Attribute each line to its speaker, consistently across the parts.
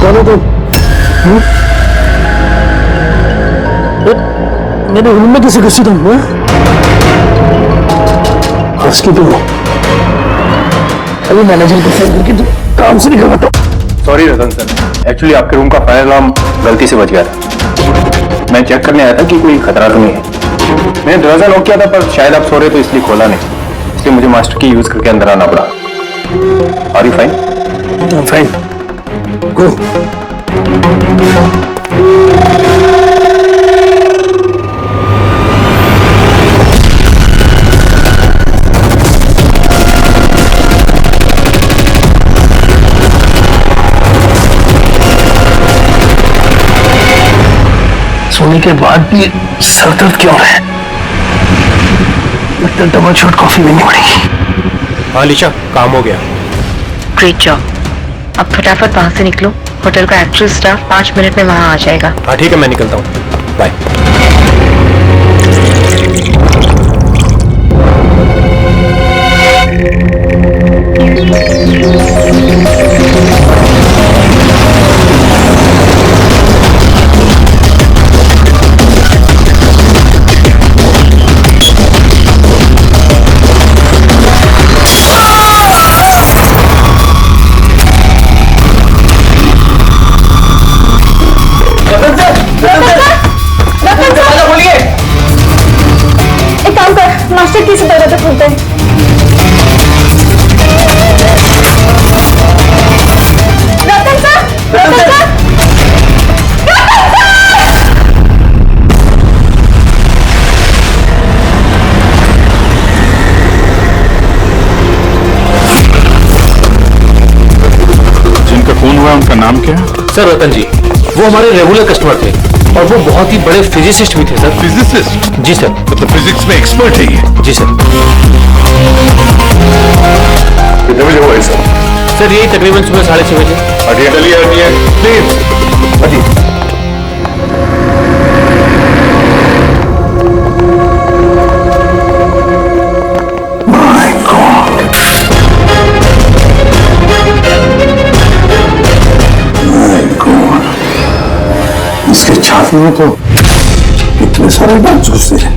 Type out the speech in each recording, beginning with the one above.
Speaker 1: कौन हो तुम? मेरे रूम में किसी घुसी तुम? हंस की तुम अभी मैनेजर को फोन करके तुम काम से निकलवा दो।
Speaker 2: सॉरी रतन सर, एक्चुअली आपके रूम का फायर अलार्म गलती से बज गया था। मैं चेक करने आया था कि कोई खतरा तो नहीं है। मैंने दरवाजा लॉक किया था पर शायद आप सो रहे तो इसलिए खोला नहीं, इसलिए मुझे मास्टर की यूज करके अंदर आना पड़ा। Are you fine?
Speaker 1: Fine, go. सोने के बाद भी सर दर्द क्यों है? लगता है डबल शॉट कॉफी लेनी पड़ेगी।
Speaker 2: हाँ लिशा, काम हो गया।
Speaker 3: Great job. अब फटाफट वहां से निकलो, होटल का एक्चुअल स्टाफ 5 मिनट में वहां आ जाएगा।
Speaker 2: हाँ ठीक है, मैं निकलता हूँ, बाय।
Speaker 4: मास्टर की से दरवाजा खोलते हैं। रतन सर, रतन सर, रतन सर!
Speaker 5: जिनका खून हुआ उनका नाम क्या है?
Speaker 2: सर रतन जी, वो हमारे रेगुलर कस्टमर थे और वो बहुत ही बड़े फिजिसिस्ट भी थे सर।
Speaker 5: फिजिसिस्ट?
Speaker 2: जी सर।
Speaker 5: मतलब फिजिक्स में एक्सपर्ट है ये?
Speaker 2: जी सर।
Speaker 5: कितने बजे हुआ है सर?
Speaker 2: सर यही तकरीबन सुबह 6:30 बजे।
Speaker 5: हटिए चलिए, हटिए प्लीज, हटिए।
Speaker 1: इसके छाती में तो इतने सारे दांत घुसे हैं।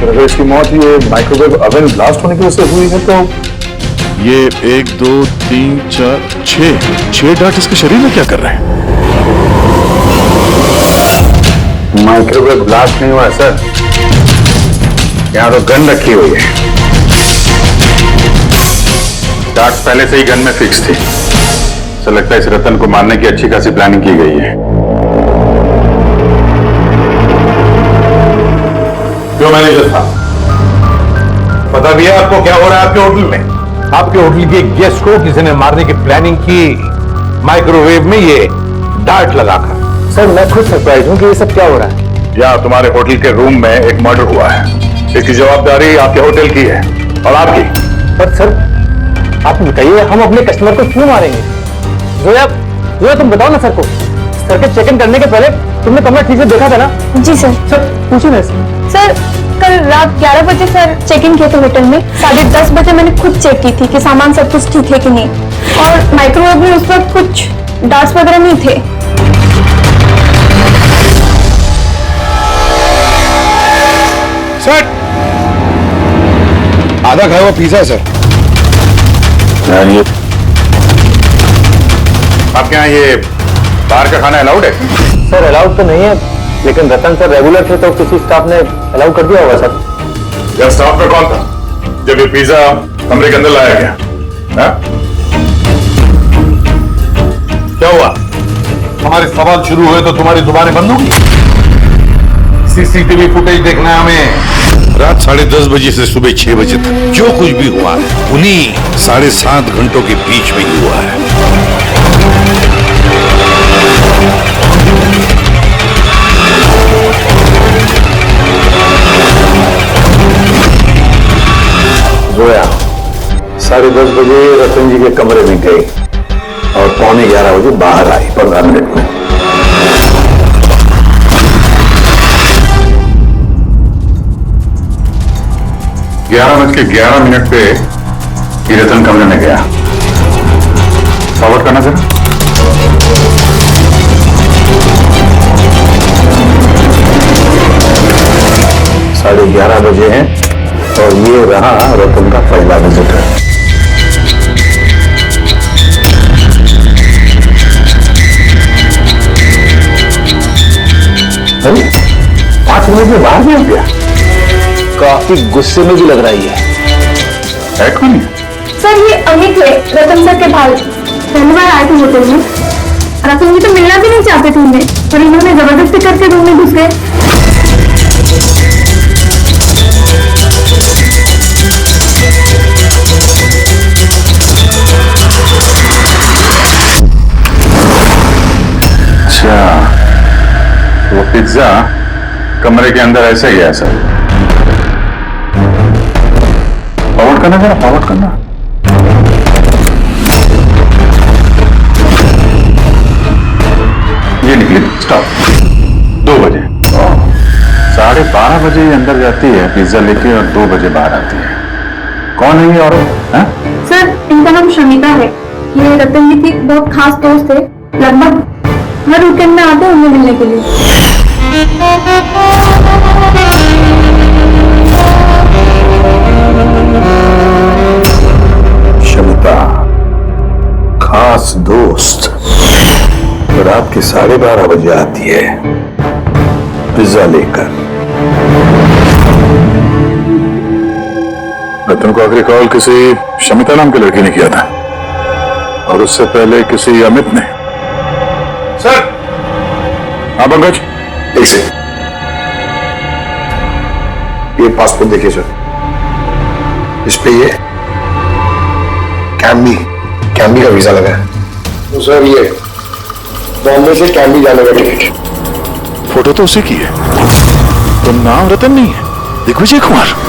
Speaker 5: अगर इसकी मौत ये माइक्रोवेव ओवन ब्लास्ट होने की वजह से हुई है तो ये 1 2 3 4 6 डार्ट इसके शरीर में क्या कर रहे हैं?
Speaker 6: माइक्रोवेव ब्लास्ट नहीं हुआ सर, यहाँ तो गन रखी हुई है। डार्ट पहले से ही गन में फिक्स थी। ऐसा लगता है इस रतन को मारने की अच्छी खासी प्लानिंग की गई है। क्यों मैनेजर साहब, पता भी है आपको क्या हो रहा है आपके होटल में? आपके होटल के गेस्ट को किसी ने मारने की प्लानिंग की, माइक्रोवेव में ये डार्ट लगाकर।
Speaker 1: सर मैं खुद सरप्राइज हूँ कि ये सब क्या हो रहा है।
Speaker 6: या तुम्हारे होटल के रूम में एक मर्डर हुआ है, इसकी जवाबदारी आपके होटल की है और आपकी।
Speaker 1: पर सर आप बताइए, हम अपने कस्टमर को क्यों मारेंगे? जोया तुम बताओ ना सर को। सर के चेक इन करने के पहले तुमने कमरा ठीक से देखा था ना?
Speaker 4: जी सर।
Speaker 1: सर पूछिए ना
Speaker 4: सर, कल रात 11 बजे सर चेक इन किए थे होटल में। 10:30 बजे मैंने खुद चेक की थी कि सामान सब कुछ ठीक है कि नहीं, और माइक्रोवेव में उस वक्त कुछ डार्ट्स वगैरह नहीं थे।
Speaker 5: सर आधा खाया हुआ पिज्जा है सर।
Speaker 6: आपके यहाँ ये बाहर का खाना अलाउड है?
Speaker 1: सर अलाउड तो नहीं है, लेकिन रतन सर रेगुलर थे तो किसी स्टाफ ने अलाउ कर दिया होगा सर।
Speaker 6: यह स्टाफ में कौन था जब ये पिज्जा कमरे के अंदर लाया गया? हा? क्या हुआ? हमारे सवाल शुरू हुए तो तुम्हारी जुबानें बंद होगी? सीसीटीवी फुटेज देखना है हमें।
Speaker 5: रात 10:30 बजे से सुबह 6 बजे तक जो कुछ भी हुआ उन्हीं 7.5 घंटों के बीच में ही हुआ है।
Speaker 6: जोया 10:30 बजे रतन जी के कमरे में गई और 11:15 बजे बाहर आई 15 मिनट में। 11:11 पे ये रतन कमरे में गया। फॉरवर्ड करना सर।
Speaker 5: 11:30 बजे हैं और ये रहा रतन का पहला विजिटर। अरे 5 मिनट में बाहर भी आ गया। काफी गुस्से में भी लग रही है कौन है?
Speaker 4: सर ये अमित है, रतन सर के भाई। पहली बार आए थे होटल में। रतन जी तो मिलना भी नहीं चाहते थे उन्हें, पर इन्होंने जबरदस्ती करके रूम में घुस गए।
Speaker 5: अच्छा, वो पिज्जा कमरे के अंदर ऐसे ही है सर। फॉरवर्ड करना जरा, फॉरवर्ड करना। ये निकली स्टॉप 2 बजे। 12:30 बजे ये अंदर जाती है पिज्जा लेके और 2 बजे बाहर आती है। कौन है ये औरत? हैं?
Speaker 4: सर इनका नाम शमिता है। ये रतन जी की बहुत खास दोस्त है। लगभग हर वीकेंड में आते हैं उन्हें मिलने के लिए।
Speaker 5: शमिता खास दोस्त रात के 12:30 बजे आती है पिज्जा लेकर। रतन को आखिरी कॉल किसी शमिता नाम की लड़की ने किया था और उससे पहले किसी अमित ने। सर। हाँ पंकज, एक से ये पासपोर्ट देखिए सर। इस पे ये कैम्बी का वीजा लगा है। तो सर ये बॉम्बे से कैम्बी जाने का टिकट। फोटो तो उसी की है, तो नाम रतन नहीं है, दिग्विजय कुमार।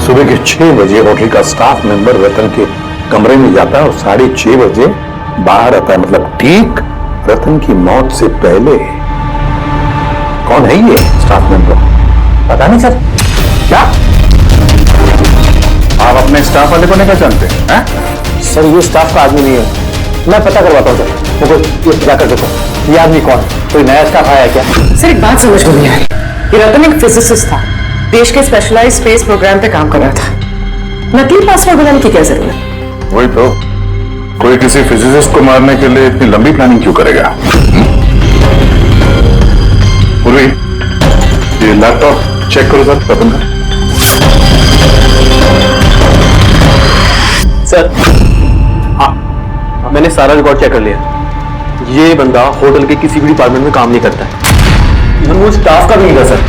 Speaker 5: सुबह के 6 बजे होटल का स्टाफ मेंबर रतन के कमरे में जाता है और 6:30 बजे बाहर आता है, मतलब ठीक रतन की मौत से पहले। कौन है ये स्टाफ मेंबर?
Speaker 1: पता नहीं सर।
Speaker 5: क्या आप अपने स्टाफ वाले को नहीं पहचानते हैं?
Speaker 1: सर ये स्टाफ का आदमी नहीं है, मैं पता करवाता हूँ सर। मुझे ये पता कर देता हूँ ये आदमी कौन है, कोई नया स्टाफ आया है क्या?
Speaker 3: सर एक बात समझ में नहीं आ रही। ये रतन एक फिजिसिस्ट था, देश के स्पेशलाइज्ड स्पेस प्रोग्राम पे काम कर रहा था। नकली पासपोर्ट बनाने की क्या जरूरत?
Speaker 5: वही तो, कोई किसी फिजिसिस्ट को मारने के लिए इतनी लंबी प्लानिंग क्यों करेगा? पूर्वी, ये लैपटॉप चेक करो सर रतन का।
Speaker 1: सर हाँ, मैंने सारा रिकॉर्ड चेक कर लिया। ये बंदा होटल के किसी भी डिपार्टमेंट में काम नहीं करता है, इवन वो स्टाफ का भी नहीं था सर।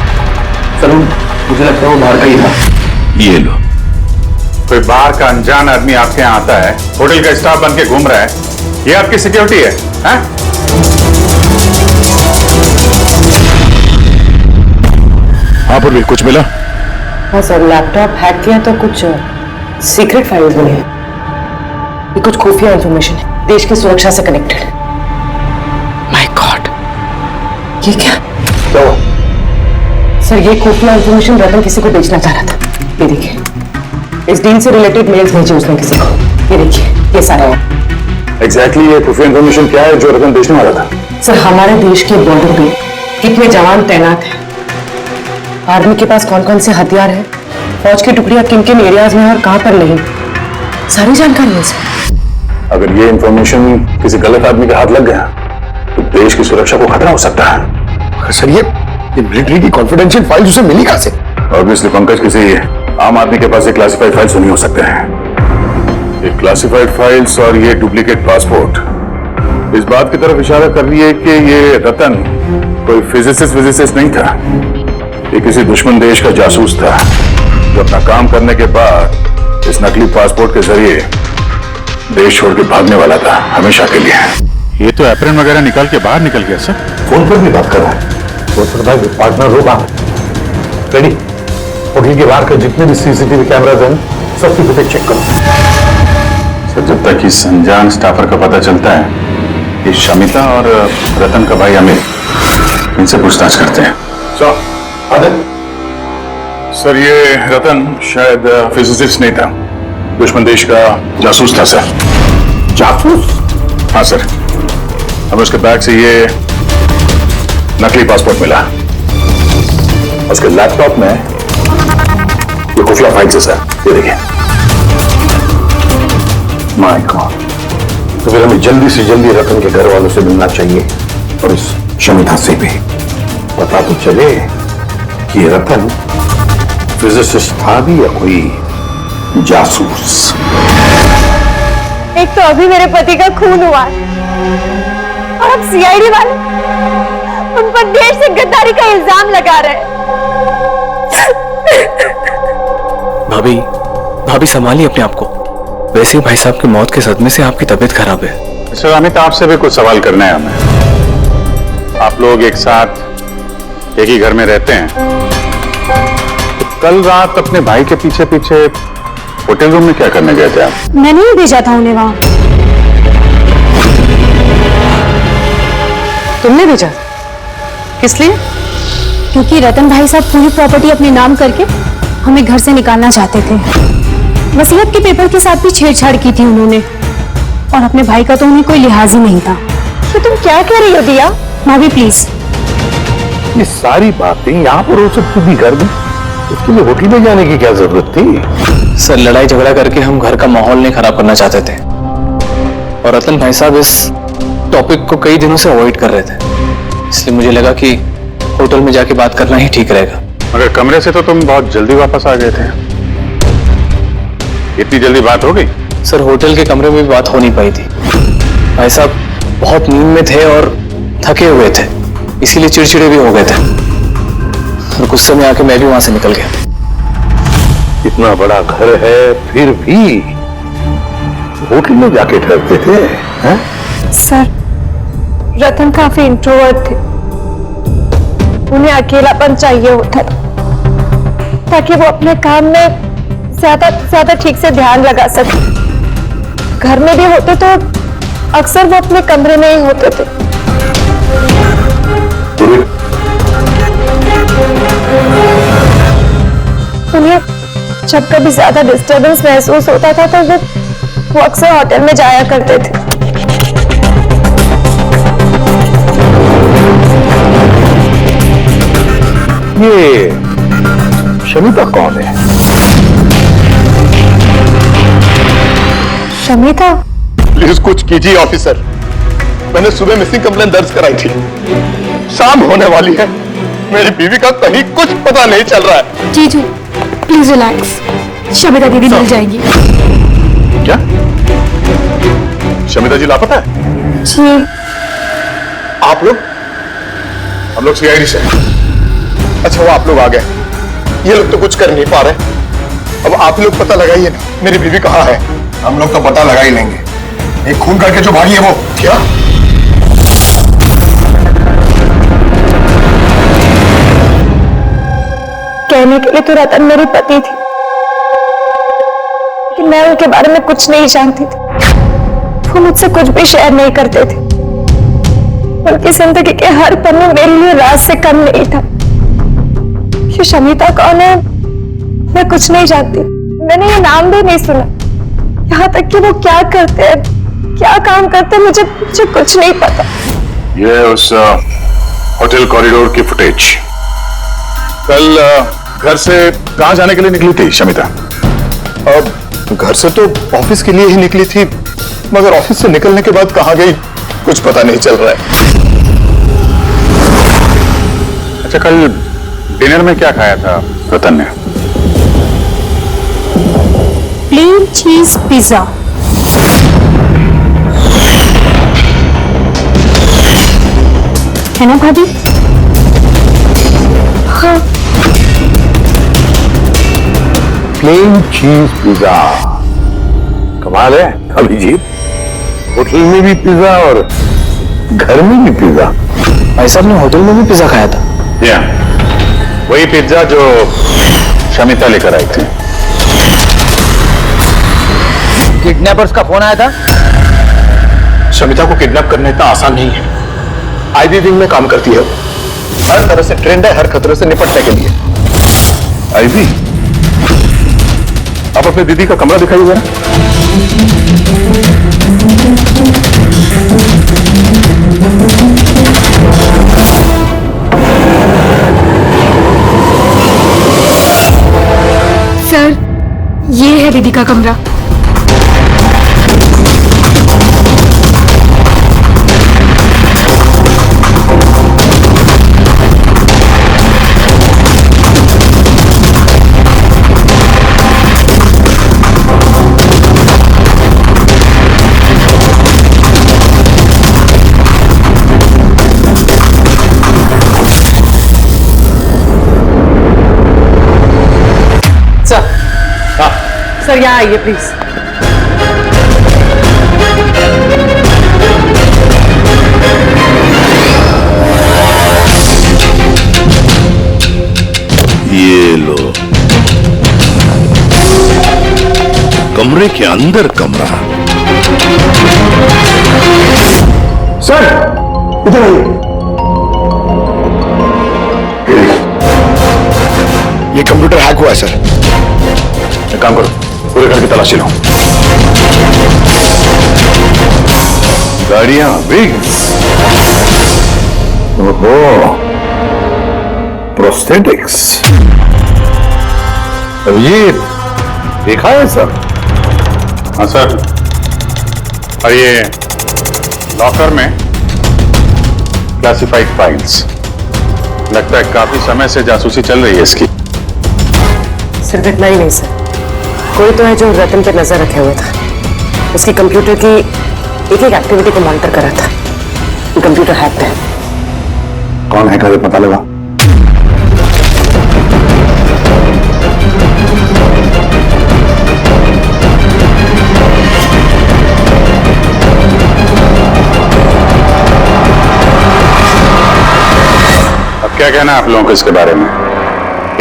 Speaker 1: मुझे लगता है वो बाहर का ही था।
Speaker 5: ये लो, कोई बाहर का अनजान आदमी आपके यहाँ आता है, होटल का स्टाफ बन के घूम रहा है, ये आपकी सिक्योरिटी है? हाँ पूर्वी, कुछ मिला?
Speaker 3: हाँ सर, लैपटॉप हैक किया तो कुछ सीक्रेट फाइल्स मिली है। ये कुछ खुफिया इंफॉर्मेशन है, देश की सुरक्षा से कनेक्टेड। माय गॉड, ये क्या? सर ये खुफिया इंफॉर्मेशन रतन किसी को बेचना चाह रहा था। ये देखिए, इस डील से रिलेटेड मेल्स भेजे उसने किसी को। ये देखिए, ये सारा है।
Speaker 5: एग्जैक्टली ये खुफिया इंफॉर्मेशन क्या है जो रतन बेचने वाला था?
Speaker 3: सर हमारे देश के बॉर्डर पे कितने जवान तैनात हैं, आर्मी के पास कौन कौन से हथियार हैं, फौज की टुकड़ियां किन किन एरियाज में और कहां पर नहीं, सारी जानकारी है इसमें।
Speaker 5: अगर ये इंफॉर्मेशन किसी गलत आदमी के हाथ लग गया तो देश की सुरक्षा को खतरा हो सकता है। सर ये मिलिट्री की कॉन्फिडेंशियल फाइल उसे मिली कहां से? ऑब्वियसली पंकज, किसी आम आदमी के पास ये क्लासिफाइड फाइल्स नहीं हो सकते हैं। ये क्लासिफाइड फाइल्स और ये डुप्लीकेट पासपोर्ट इस बात की तरफ इशारा कर रही है कि ये रतन कोई फिजिसिस्ट नहीं था, ये किसी दुश्मन देश का जासूस था जो अपना काम करने के बाद इस नकली पासपोर्ट के जरिए देश छोड़ के भागने वाला था हमेशा के लिए।
Speaker 7: ये तो एप्रन वगैरह निकाल के बाहर निकल गया सर।
Speaker 5: फोन पर भी बात कर रहा है। वो सर भाई पार्टनर होगा रेडी। होटल के बाहर के जितने भी सीसीटीवी कैमराज हैं सबकी फुटेज चेक करो।
Speaker 7: सर जब तक इस अनजान स्टाफर का पता चलता है
Speaker 2: ये शमिता और रतन का भाई अमीर, इनसे पूछताछ करते हैं। सर ये रतन शायद फिजिसिस्ट नहीं था, दुश्मन देश का जासूस था सर। जासूस? हाँ सर, हमें उसके बैग से ये नकली पासपोर्ट मिला। उसके लैपटॉप में ये खुफिया फाइल से सर, ये देखिए। माय गॉड, तो फिर हमें जल्दी से जल्दी रतन के घर वालों से मिलना चाहिए और इस शमिता से भी पता तो चले कि ये रतन फिजिसिस्ट था भी या कोई जासूस।
Speaker 4: एक तो अभी मेरे पति का खून हुआ है और अब सीआईडी वाले उन पर देश से गद्दारी का इल्जाम लगा रहे हैं।
Speaker 1: भाभी भाभी संभालिए अपने आप को। वैसे ही भाई साहब की मौत के सदमे से आपकी तबीयत खराब है।
Speaker 2: सर अमित, आपसे भी कुछ सवाल करना है हमें। आप लोग एक साथ एक ही घर में रहते हैं, तो कल रात अपने भाई के पीछे पीछे होटल रूम में क्या करने गए थे आप?
Speaker 4: मैंने ही भेजा था उन्हें वहां।
Speaker 3: तुमने भेजा? किस लिए?
Speaker 4: क्योंकि रतन भाई साहब पूरी प्रॉपर्टी अपने नाम करके हमें घर से निकालना चाहते थे। वसीयत के पेपर के साथ भी छेड़छाड़ की थी उन्होंने, और अपने भाई का तो उन्हें कोई लिहाज ही नहीं था। तो तुम क्या कह रही हो दिया? भाभी प्लीज।
Speaker 6: ये सारी बातें यहाँ पर हो सकती थी घर में, उसके लिए होटल में जाने की क्या जरूरत थी?
Speaker 1: सर लड़ाई झगड़ा करके हम घर का माहौल नहीं खराब करना चाहते थे, और रतन भाई साहब इस टॉपिक को कई दिनों से अवॉइड कर रहे थे, इसलिए मुझे लगा कि होटल में जाके बात करना ही ठीक रहेगा।
Speaker 2: मगर कमरे से तो तुम बहुत जल्दी वापस आ गए थे, इतनी जल्दी बात हो गई?
Speaker 1: सर होटल के कमरे में भी बात हो नहीं पाई थी। भाई साहब बहुत नींद में थे और थके हुए थे, इसीलिए चिड़चिड़े भी हो गए थे, और गुस्से में आके मैं भी वहां से निकल गया।
Speaker 6: इतना बड़ा घर है फिर भी होटल में जाके ठहरते थे, हैं?
Speaker 4: सर रतन काफी इंट्रोवर्ट थे, उन्हें अकेलापन चाहिए होता था ताकि वो अपने काम में ज्यादा ठीक से ध्यान लगा सके। घर में भी होते तो अक्सर वो अपने कमरे में ही होते थे। उन्हें जब कभी ज्यादा डिस्टरबेंस महसूस होता था तो वो अक्सर होटल में जाया करते थे।
Speaker 6: ये शमिता कौन है?
Speaker 4: शमिता?
Speaker 5: प्लीज कुछ कीजिए ऑफिसर, मैंने सुबह मिसिंग कंप्लेंट दर्ज कराई थी, शाम होने वाली है, मेरी बीवी का कहीं कुछ पता नहीं चल रहा है।
Speaker 4: जीजू प्लीज रिलैक्स, शमिता दीदी मिल जाएगी।
Speaker 5: क्या शमिता जी लापता है?
Speaker 4: जी।
Speaker 5: आप लोग? हम लोग सीआईडी से। अच्छा वो आप लोग आ गए, ये लोग तो कुछ कर नहीं पा रहे, अब आप लोग पता लगाइए ना मेरी बीवी कहाँ है। हम लोग तो पता लगा ही लेंगे, एक खून करके जो भागी है वो। क्या?
Speaker 4: कहने के लिए तो रतन मेरे पति थे, लेकिन मैं उनके बारे में कुछ नहीं जानती थी। वो मुझसे कुछ भी शेयर नहीं करते थे। उनकी जिंदगी के हर पन्ने मेरे लिए राज से कम नहीं था। ये शमिता कौन है मैं कुछ नहीं जानती, मैंने ये नाम भी नहीं सुना। यहाँ तक कि वो क्या करते हैं, क्या काम करते हैं, मुझे कुछ नहीं पता।
Speaker 2: ये उस होटल कॉरिडोर की फुटेज। कल घर से कहाँ जाने के लिए निकली थी शमिता?
Speaker 5: अब घर से तो ऑफिस के लिए ही निकली थी, मगर ऑफिस से निकलने के बाद कहाँ गई कुछ पता नहीं चल रहा है।
Speaker 2: अच्छा कल डिनर में क्या खाया था रतन ने?
Speaker 4: प्लेन चीज पिज्जा। है ना भाभी? हाँ।
Speaker 6: प्लेन चीज पिज्जा, कमाल है अभिजीत, होटल में भी पिज्जा और घर में भी पिज्जा।
Speaker 1: भाई साहब ने होटल में भी पिज्जा खाया था?
Speaker 2: या वही पिज्जा जो शमिता लेकर आई थी।
Speaker 8: किडनैपर्स का फोन आया था?
Speaker 5: शमिता को किडनैप करना इतना आसान नहीं है। आईबी विंग में काम करती है वो, हर तरह से ट्रेंड है हर खतरे से निपटने के लिए। आईबी, आप अपने दीदी का कमरा दिखाइए जरा।
Speaker 4: सर, ये है दीदी का कमरा।
Speaker 3: सर यहाँ आइए प्लीज।
Speaker 6: ये लो, कमरे के अंदर कमरा।
Speaker 5: सर इधर आइए। ये कंप्यूटर हैक हुआ है सर। एक काम करो, पूरे घर की तलाशी लो। गाड़ियां विग्स, ओहो, प्रोस्थेटिक्स। अभिजीत देखा है सर?
Speaker 7: हाँ सर, और ये लॉकर में क्लासिफाइड फाइल्स। लगता है काफी समय से जासूसी चल रही है इसकी।
Speaker 3: सिर्फ इतना ही नहीं सर, कोई तो है जो रतन पे नजर रखे हुए था। उसकी कंप्यूटर की एक एक एक्टिविटी को मॉनिटर कर रहा था। ये कंप्यूटर हैक्ड है।
Speaker 5: कौन हैकर है पता लगा?
Speaker 7: अब क्या कहना है आप लोगों को इसके बारे में?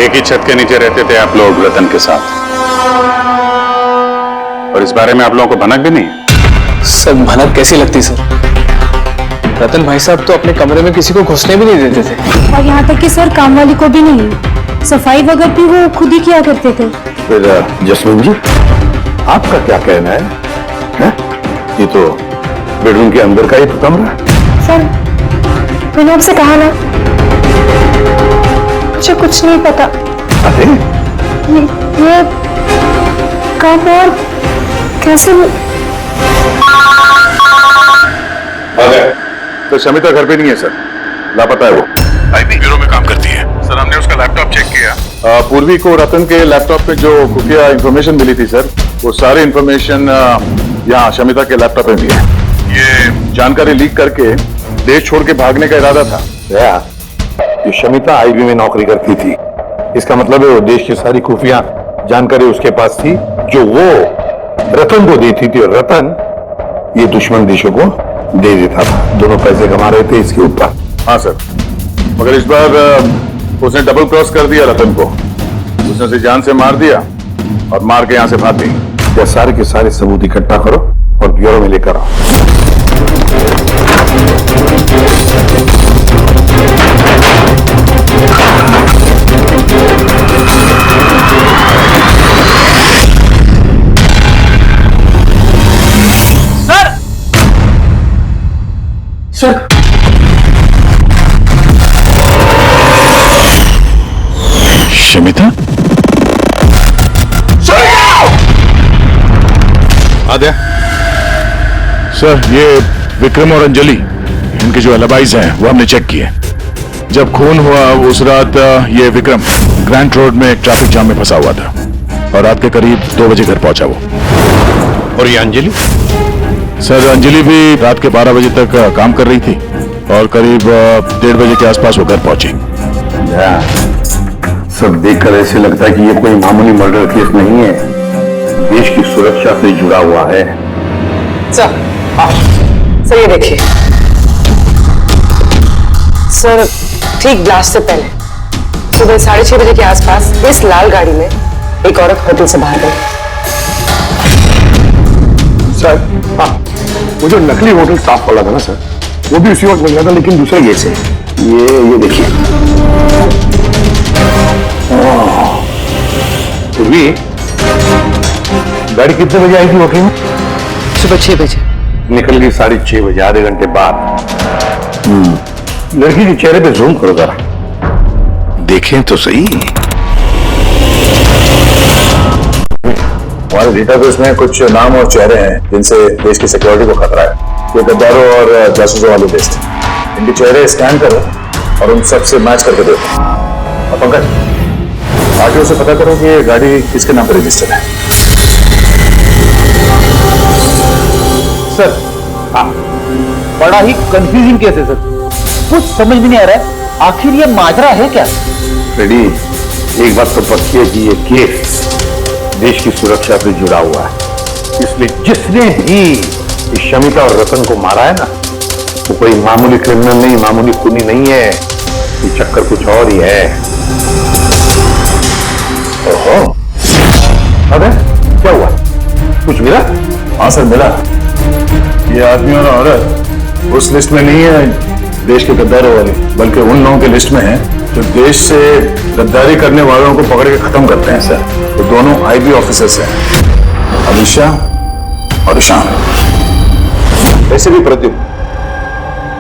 Speaker 7: एक ही छत के नीचे रहते थे आप लोग रतन के साथ, और इस बारे में आप लोगों को भनक भी नहीं है।
Speaker 1: सर भनक कैसी लगती सर? रतन भाई साहब तो अपने कमरे में किसी को घुसने भी नहीं देते थे।
Speaker 4: और यहाँ तक कि सर काम वाली को भी नहीं, सफाई वगैरह भी वो खुद ही किया करते थे।
Speaker 5: फिर जसमीन जी आपका क्या कहना है? ये तो बेडरूम के अंदर का ही तो कमरा है।
Speaker 4: सर मैंने आपसे कहा ना, मुझे कुछ नहीं पता।
Speaker 5: अरे
Speaker 4: ये कब और कैसे?
Speaker 5: तो शमिता घर पे नहीं है सर, लापता है वो। आईबी ब्यूरो में काम करती है सर। हमने उसका लैपटॉप चेक किया। पूर्वी को रतन के लैपटॉप पे जो खुफिया इंफॉर्मेशन मिली थी सर, वो सारी इंफॉर्मेशन यहाँ शमिता के लैपटॉप में भी है। ये जानकारी लीक करके देश छोड़ के भागने का इरादा था। ये शमिता आईबी में नौकरी करती थी, इसका मतलब है वो देश की सारी खुफिया जानकारी उसके पास थी, जो वो रतन को देती थी, और रतन ये दुश्मन देशों को दे देता था। दोनों पैसे कमा रहे थे इसके ऊपर। हाँ सर, मगर इस बार उसने डबल क्रॉस कर दिया रतन को। उसने उसे जान से मार दिया और मार के यहां से भाग गई। क्या सारे के सारे सबूत इकट्ठा करो और ब्यूरो में लेकर आओ।
Speaker 1: सर
Speaker 6: शमिता,
Speaker 7: आद्या,
Speaker 6: सर ये विक्रम और अंजलि, इनके जो एलिबाइज हैं वो हमने चेक किए। जब खून हुआ उस रात ये विक्रम ग्रैंड रोड में एक ट्रैफिक जाम में फंसा हुआ था, और रात के करीब 2 बजे घर पहुंचा वो।
Speaker 7: और ये अंजलि?
Speaker 6: सर अंजलि भी रात के 12 बजे तक काम कर रही थी, और करीब 1:30 बजे के आसपास वो घर पहुंची।
Speaker 5: सब देखकर ऐसे लगता है कि ये कोई मामूली मर्डर केस नहीं है, देश की सुरक्षा से जुड़ा हुआ है।
Speaker 3: सर ये देखिए सर, ठीक ब्लास्ट से पहले सुबह 6:30 बजे के आसपास इस लाल गाड़ी में एक औरत होटल से बाहर गई।
Speaker 5: सर हाँ, वो जो नकली होटल स्टाफ वाला था ना सर, वो भी उसी वक्त मिल गया था, लेकिन दूसरे गेट से। ये देखिए।
Speaker 6: पूर्वी, गाड़ी कितने बजे आई थी होटल में?
Speaker 3: सुबह 6 बजे।
Speaker 6: निकल गई 6:30 बजे, आधे घंटे बाद। लड़की के चेहरे पे जूम करो जरा,
Speaker 5: देखें तो सही। हमारे डेटाबेस में कुछ नाम और चेहरे हैं जिनसे देश की सिक्योरिटी को खतरा है। ये गद्दारों और जासूसों वाली लिस्ट है। इनके चेहरे स्कैन करो और उन सबसे मैच करके देखो। और पंकज, आगे उसे पता करो कि ये गाड़ी किसके नाम पर रजिस्टर्ड है।
Speaker 8: सर, बड़ा ही कंफ्यूजिंग केस है सर, कुछ समझ में नहीं आ रहा है आखिर ये माजरा है क्या।
Speaker 6: रेडी, एक बात तो पक्की है कि ये केस देश की सुरक्षा से जुड़ा हुआ है, इसलिए जिसने ही इस शमिता और रतन को मारा है ना, वो कोई मामूली क्रिमिनल नहीं, मामूली खूनी नहीं है। ये चक्कर कुछ और ही है। ओहो, अबे क्या हुआ, कुछ मिला?
Speaker 5: हाँ सर, मिला। ये आदमी और औरत उस लिस्ट में नहीं है देश के गद्दारों वाली, बल्कि उन लोगों की लिस्ट में है जो देश से गद्दारी करने वालों को पकड़ के खत्म करते हैं सर। तो दोनों आईबी ऑफिसर्स हैं, अलीशा और ईशान।
Speaker 9: वैसे भी प्रद्युम्न,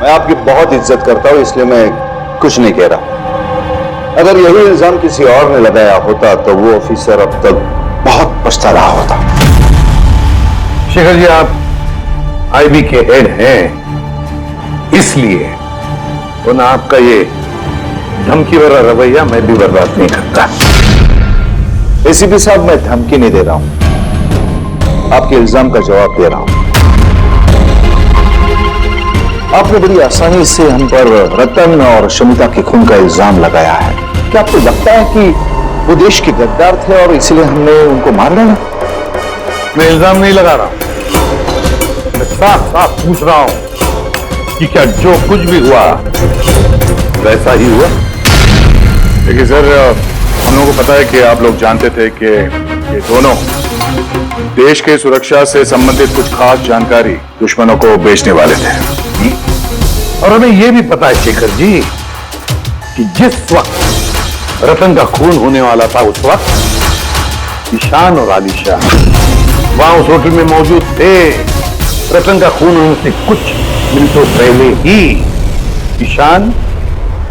Speaker 9: मैं आपकी बहुत इज्जत करता हूं, इसलिए मैं कुछ नहीं कह रहा। अगर यही इल्जाम किसी और ने लगाया होता तो वो ऑफिसर अब तक बहुत पछता रहा होता।
Speaker 6: शेखर जी, आप आईबी के हेड हैं, इसलिए तो ना आपका ये धमकी भरा रवैया मैं भी बर्दाश्त नहीं करता।
Speaker 9: एसीपी साहब, मैं धमकी नहीं दे रहा हूं, आपके इल्जाम का जवाब दे रहा हूं। आपने बड़ी आसानी से हम पर रतन और शमिता के खून का इल्जाम लगाया है। क्या आपको लगता है कि वो देश के गद्दार थे और इसलिए हमने उनको मार डाला?
Speaker 6: मैं इल्जाम नहीं लगा रहा, मैं साफ साफ पूछ रहा हूं कि क्या जो कुछ भी हुआ वैसा ही हुआ?
Speaker 5: देखिए सर, हम लोगों को पता है कि आप लोग जानते थे कि ये दोनों देश के सुरक्षा से संबंधित कुछ खास जानकारी दुश्मनों को बेचने वाले थे।
Speaker 6: और हमें यह भी पता है शेखर जी कि जिस वक्त रतन का खून होने वाला था, उस वक्त ईशान और आलिशा वहां उस होटल में मौजूद थे। रतन का खून होने से कुछ मिनटों पहले ही ईशान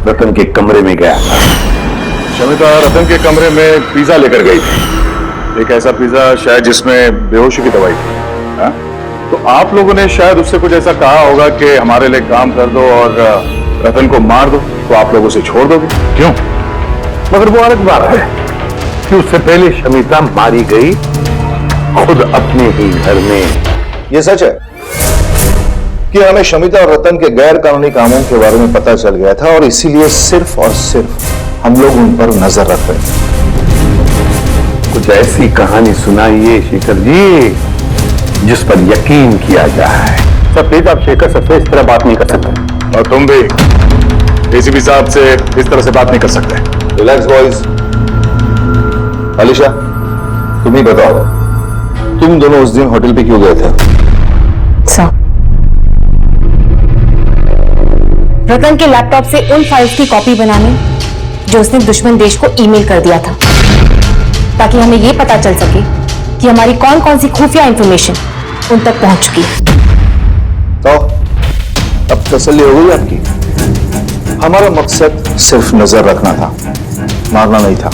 Speaker 6: रतन के कमरे में गया था।
Speaker 5: शमिता रतन के कमरे में पिज्जा लेकर गई थी, एक ऐसा पिज्जा शायद जिसमें बेहोशी की दवाई थी। हाँ? तो आप लोगों ने शायद उससे कुछ ऐसा कहा होगा कि हमारे लिए काम कर दो और रतन को मार दो, तो आप लोग उसे छोड़ दोगे।
Speaker 6: क्यों? मगर वो अलग बात है कि उससे पहले शमिता मारी गई खुद अपने ही घर में।
Speaker 9: यह सच है कि हमें शमिता और रतन के गैर कानूनी कामों के बारे में पता चल गया था और इसीलिए सिर्फ और सिर्फ हम लोग उन पर नजर रख रहे थे।
Speaker 6: कुछ ऐसी कहानी सुनाइए शेखर जी जिस पर यकीन किया जाए।
Speaker 2: सर प्लीज, आप शेखर सर से इस तरह बात नहीं कर सकते।
Speaker 5: और तुम भी एसीपी साहब से इस तरह से बात नहीं कर सकते।
Speaker 9: Relax boys. अलीशा, तुम ही बताओ, तुम दोनों उस दिन होटल पे क्यों गए थे?
Speaker 4: सर,
Speaker 10: रतन के लैपटॉप से उन फाइल्स की कॉपी बनाने जो उसने दुश्मन देश को ईमेल कर दिया था, ताकि हमें यह पता चल सके कि हमारी कौन कौन सी खुफिया इंफॉर्मेशन उन तक पहुंच चुकी है।
Speaker 9: तो अब तसल्ली हो गई आपकी? हमारा मकसद सिर्फ नजर रखना था, मारना नहीं था।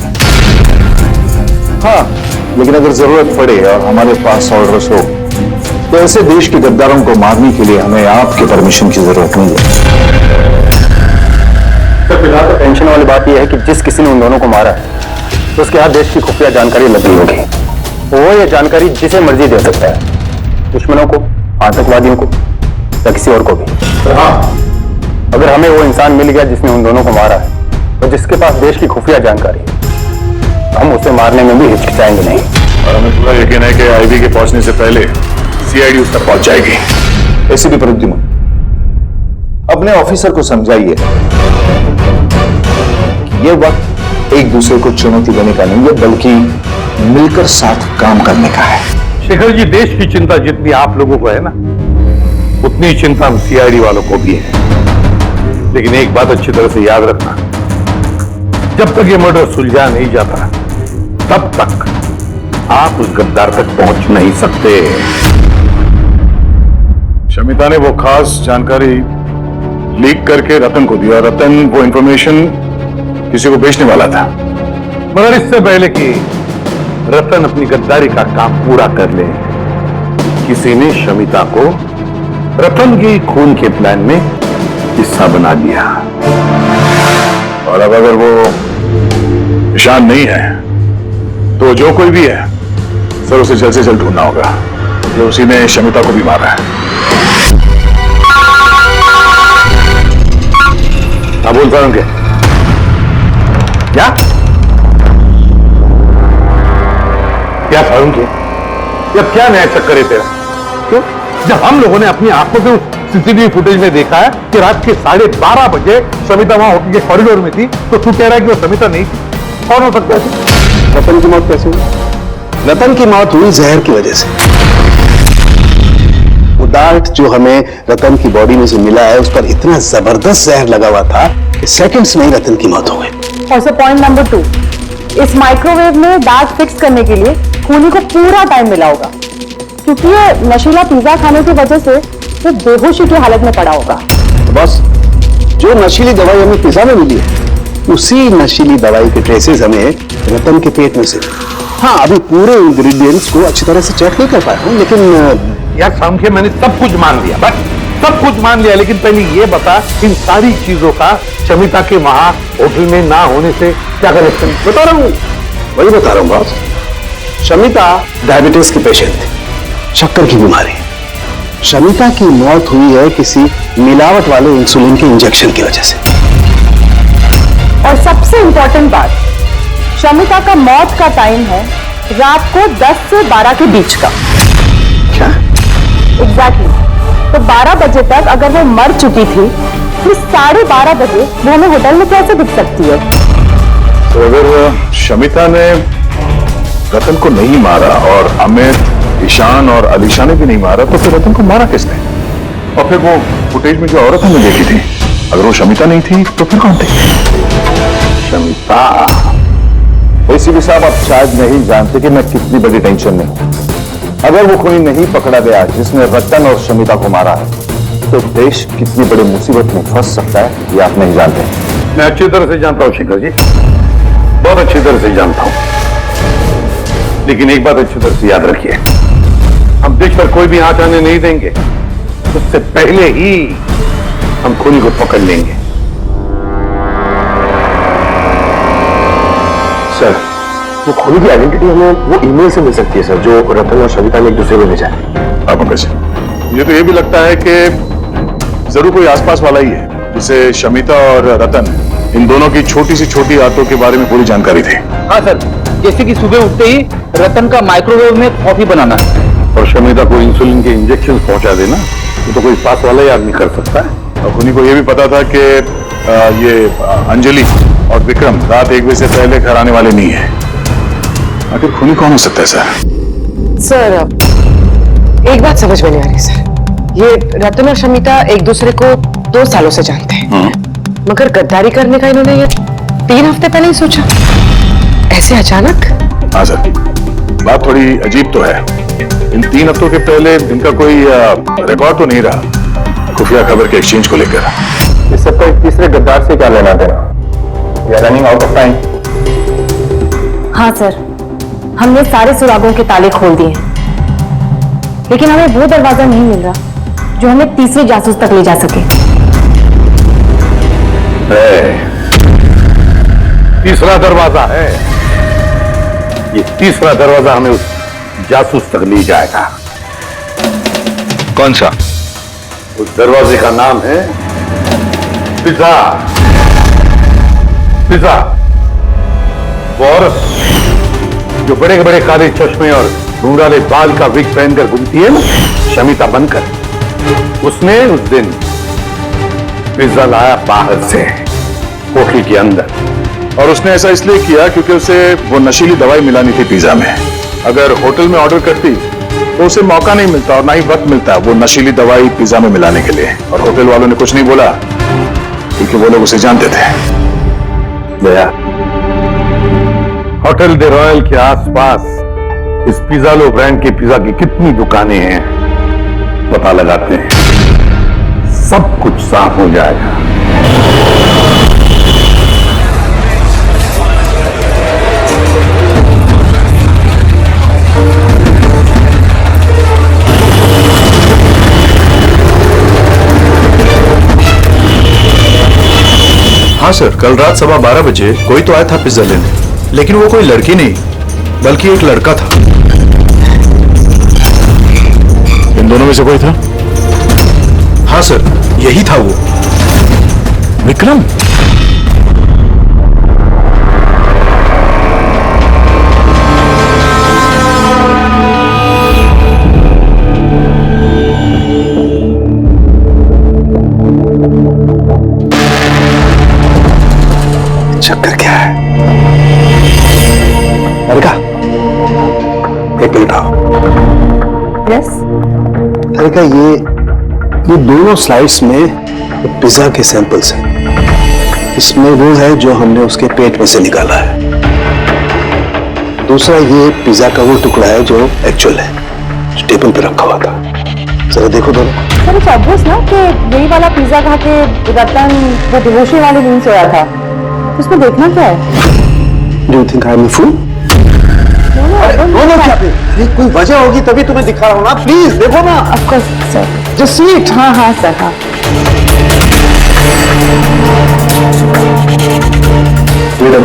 Speaker 9: हाँ, लेकिन अगर जरूरत पड़े और हमारे पास ऑर्डर्स हो तो ऐसे देश के गद्दारों को मारने के लिए हमें आपके परमिशन की जरूरत नहीं है।
Speaker 2: सर फिलहाल तो टेंशन वाली बात यह है कि जिस किसी ने उन दोनों को मारा है तो उसके हाथ देश की खुफिया जानकारी लगी होगी। वो ये जानकारी जिसे मर्जी दे सकता है, दुश्मनों को, आतंकवादियों को या किसी और को भी। हाँ, अगर हमें वो इंसान मिल गया जिसने उन दोनों को मारा है और जिसके पास देश की खुफिया जानकारी है, हम उसे मारने में भी हिचकिचाएंगे नहीं।
Speaker 5: और हमें पूरा यकीन है कि आईबी के पहुंचने से पहले सीआईडी उस तक पहुंच जाएगी।
Speaker 9: ऐसे भी प्रद्युम्न, अपने ऑफिसर को समझाइए कि ये वक्त एक दूसरे को चुनौती देने का नहीं है, बल्कि मिलकर साथ काम करने का है।
Speaker 6: शेखर जी, देश की चिंता जितनी आप लोगों को है ना, उतनी चिंता हम सीआईडी वालों को भी है। लेकिन एक बात अच्छी तरह से याद रखना, जब तक ये मर्डर सुलझा नहीं जाता तब तक आप उस गद्दार तक पहुंच नहीं सकते।
Speaker 5: शमिता ने वो खास जानकारी लीक करके रतन को दिया। रतन वो इंफॉर्मेशन किसी को बेचने वाला था।
Speaker 6: मगर इससे पहले कि रतन अपनी गद्दारी का काम पूरा कर ले, किसी ने शमिता को रतन के खून के प्लान में हिस्सा बना दिया।
Speaker 5: और अब अगर वो ईशान नहीं है तो जो कोई भी है सर, उसे जल्द से जल्द ढूंढना होगा। जो उसी ने शमिता को भी मारा है।
Speaker 6: हाँ, बोल पाऊंगे क्या? क्या पाऊंगे? अब क्या नया चक्कर है तेरा? क्यों? जब हम लोगों ने अपनी आंखों से उस सीसीटीवी फुटेज में देखा है कि रात के 12:30 बजे समिता वहां होटल के कॉरिडोर में थी, तो तू कह रहा है कि वो समिता नहीं थी? कौन हो सकता है?
Speaker 9: रतन की मौत कैसे हुई? रतन की मौत हुई जहर की वजह से। वो डार्ट जो हमें रतन की बॉडी में से मिला है, उस पर इतना जबरदस्त जहर लगा हुआ था कि सेकंड्स में ही रतन की मौत हो गई।
Speaker 3: और सर पॉइंट नंबर 2, इस माइक्रोवेव में डार्ट फिक्स करने के लिए खूनी को पूरा टाइम मिला होगा, क्योंकि ये नशीला पिज्जा खाने की वजह से वो बेहोशी की हालत में पड़ा होगा।
Speaker 9: बस जो नशीली दवाई हमें पिज्जा में मिली है, उसी नशीली दवाई के ट्रेसेस हमें रतन के पेट में से। हाँ, अभी पूरे इंग्रेडिएंट्स को अच्छी तरह से चेक नहीं कर पाया हूं, लेकिन
Speaker 6: यार समझे, मैंने सब कुछ मान लिया, बस सब कुछ मान लिया, लेकिन पहले ये बता, इन सारी चीजों का शमिता के वहां होटल में ना होने से क्या कनेक्शन?
Speaker 9: बता रहा हूं, वही बता रहा हूं बॉस। शमिता डायबिटीज की पेशेंट थी, शक्कर की बीमारी। शमिता की मौत हुई है किसी मिलावट वाले इंसुलिन के इंजेक्शन की वजह से।
Speaker 3: और सबसे इंपॉर्टेंट बात, शमिता का मौत का टाइम है रात को 10 से 12 के बीच का।
Speaker 9: क्या?
Speaker 3: एग्जैक्टली। तो 12 बजे तक अगर वो मर चुकी थी, तो 12:30 बजे वो हमें होटल में कैसे दिख सकती है?
Speaker 5: तो अगर शमिता ने रतन को नहीं मारा और अमित, ईशान और अलीशा ने भी नहीं मारा, तो फिर रतन को मारा किसने? और फिर वो फुटेज में जो औरत हमने देखी थी, अगर वो शमिता नहीं थी तो फिर कौन थी?
Speaker 6: शमिता।
Speaker 9: एसीपी साहब, आप शायद नहीं जानते कि मैं कितनी बड़ी टेंशन में हूं। अगर वो कोई नहीं पकड़ा गया जिसने रतन और शमिता को मारा है, तो देश कितनी बड़ी मुसीबत में फंस सकता है, ये आप नहीं जानते।
Speaker 6: मैं अच्छी तरह से जानता हूं शेखर जी, बहुत अच्छी तरह से जानता हूं, लेकिन एक बात अच्छी तरह से याद रखिए, हम देश पर कोई भी आंच आने नहीं देंगे। उससे पहले ही हम खूनी को पकड़ लेंगे।
Speaker 1: सर, वो खूनी की आइडेंटिटी हमें वो ईमेल से मिल सकती है सर, जो रतन और शमिता ने एक दूसरे को भेजा है।
Speaker 5: अब कैसे? मुझे तो ये भी लगता है कि जरूर कोई आसपास वाला ही है जिसे शमिता और रतन, इन दोनों की छोटी से छोटी आदतों के बारे में पूरी जानकारी थी।
Speaker 8: हाँ सर, जैसे कि सुबह उठते ही रतन का माइक्रोवेव में कॉफी बनाना
Speaker 6: और शमिता को इंसुलिन के इंजेक्शन पहुंचा देना, ये तो कोई पास वाला ही आदमी कर सकता है।
Speaker 5: और खूनी को यह भी पता था कि ये अंजलि और विक्रम रात 1 बजे से पहले घर आने वाले नहीं है। आखिर खूनी कौन हो सकता है सर?
Speaker 3: सर, एक बात समझ में नहीं आ रही सर, ये रतन और शमिता एक दूसरे को 2 सालों से जानते हैं, मगर गद्दारी करने का इन्होंने ये 3 हफ्ते पहले ही सोचा, ऐसे अचानक?
Speaker 5: हाँ सर, बात थोड़ी अजीब तो है। इन 3 हफ्तों के पहले इनका कोई रिकॉर्ड तो नहीं रहा खुफिया खबर के एक्सचेंज को लेकर।
Speaker 2: इस सबका तीसरे गद्दार से क्या लेना देना? We are running out of time.
Speaker 10: हाँ सर, हमने सारे सुरागों के ताले खोल दिए हैं, लेकिन हमें वो दरवाजा नहीं मिल रहा जो हमें तीसरे जासूस तक ले जा सके।
Speaker 6: तीसरा दरवाजा है, ये तीसरा दरवाजा हमें उस जासूस तक ले जाएगा।
Speaker 5: कौन सा?
Speaker 6: उस दरवाजे का नाम है पिज्जा। पिज्जा, वो औरत जो बड़े बड़े काले चश्मे और घुंघराले बाल का विग पहनकर घूमती है ना, शमिता बनकर, उसने उस दिन पिज्जा लाया बाहर से कोठरी के अंदर।
Speaker 5: और उसने ऐसा इसलिए किया क्योंकि उसे वो नशीली दवाई मिलानी थी पिज्जा में। अगर होटल में ऑर्डर करती तो उसे मौका नहीं मिलता और ना ही वक्त मिलता वो नशीली दवाई पिज्जा में मिलाने के लिए। और होटल वालों ने कुछ नहीं बोला क्योंकि वो लोग उसे जानते थे। दया,
Speaker 6: होटल दे रॉयल के आसपास इस पिज्जालो ब्रांड के पिज्जा की कितनी दुकानें हैं पता लगाते हैं, सब कुछ साफ हो जाएगा।
Speaker 9: हाँ सर, कल रात 12:15 बजे कोई तो आया था पिज्जा लेने, लेकिन वो कोई लड़की नहीं बल्कि एक लड़का था।
Speaker 5: इन दोनों में से कोई था?
Speaker 9: हाँ सर, यही था वो।
Speaker 5: विक्रम। चक्कर क्या है? लड़का, एक मिनट आओ।
Speaker 10: यस,
Speaker 5: लड़का, ये दोनों स्लाइड्स में पिज्जा के सैंपल्स हैं। इसमें वो है जो हमने उसके पेट में से निकाला है। दूसरा ये पिज्जा का वो टुकड़ा है जो एक्चुअल है, जो टेबल पे रखा हुआ था। जरा देखो दोनों।
Speaker 3: सर इट्स ऑब्वियस ना कि यही वाला पिज्जा खा के रतन वो डिवोशी वाली नींद सोया था। उसमें देखना क्या है?
Speaker 5: Do you think I am fool? दोनों क्या? कोई वजह होगी तभी तुम्हें दिखा रहा हूं ना। प्लीज देखो ना।
Speaker 3: Of course sir, just see it. हाँ हाँ सर, हाँ।
Speaker 5: मैडम,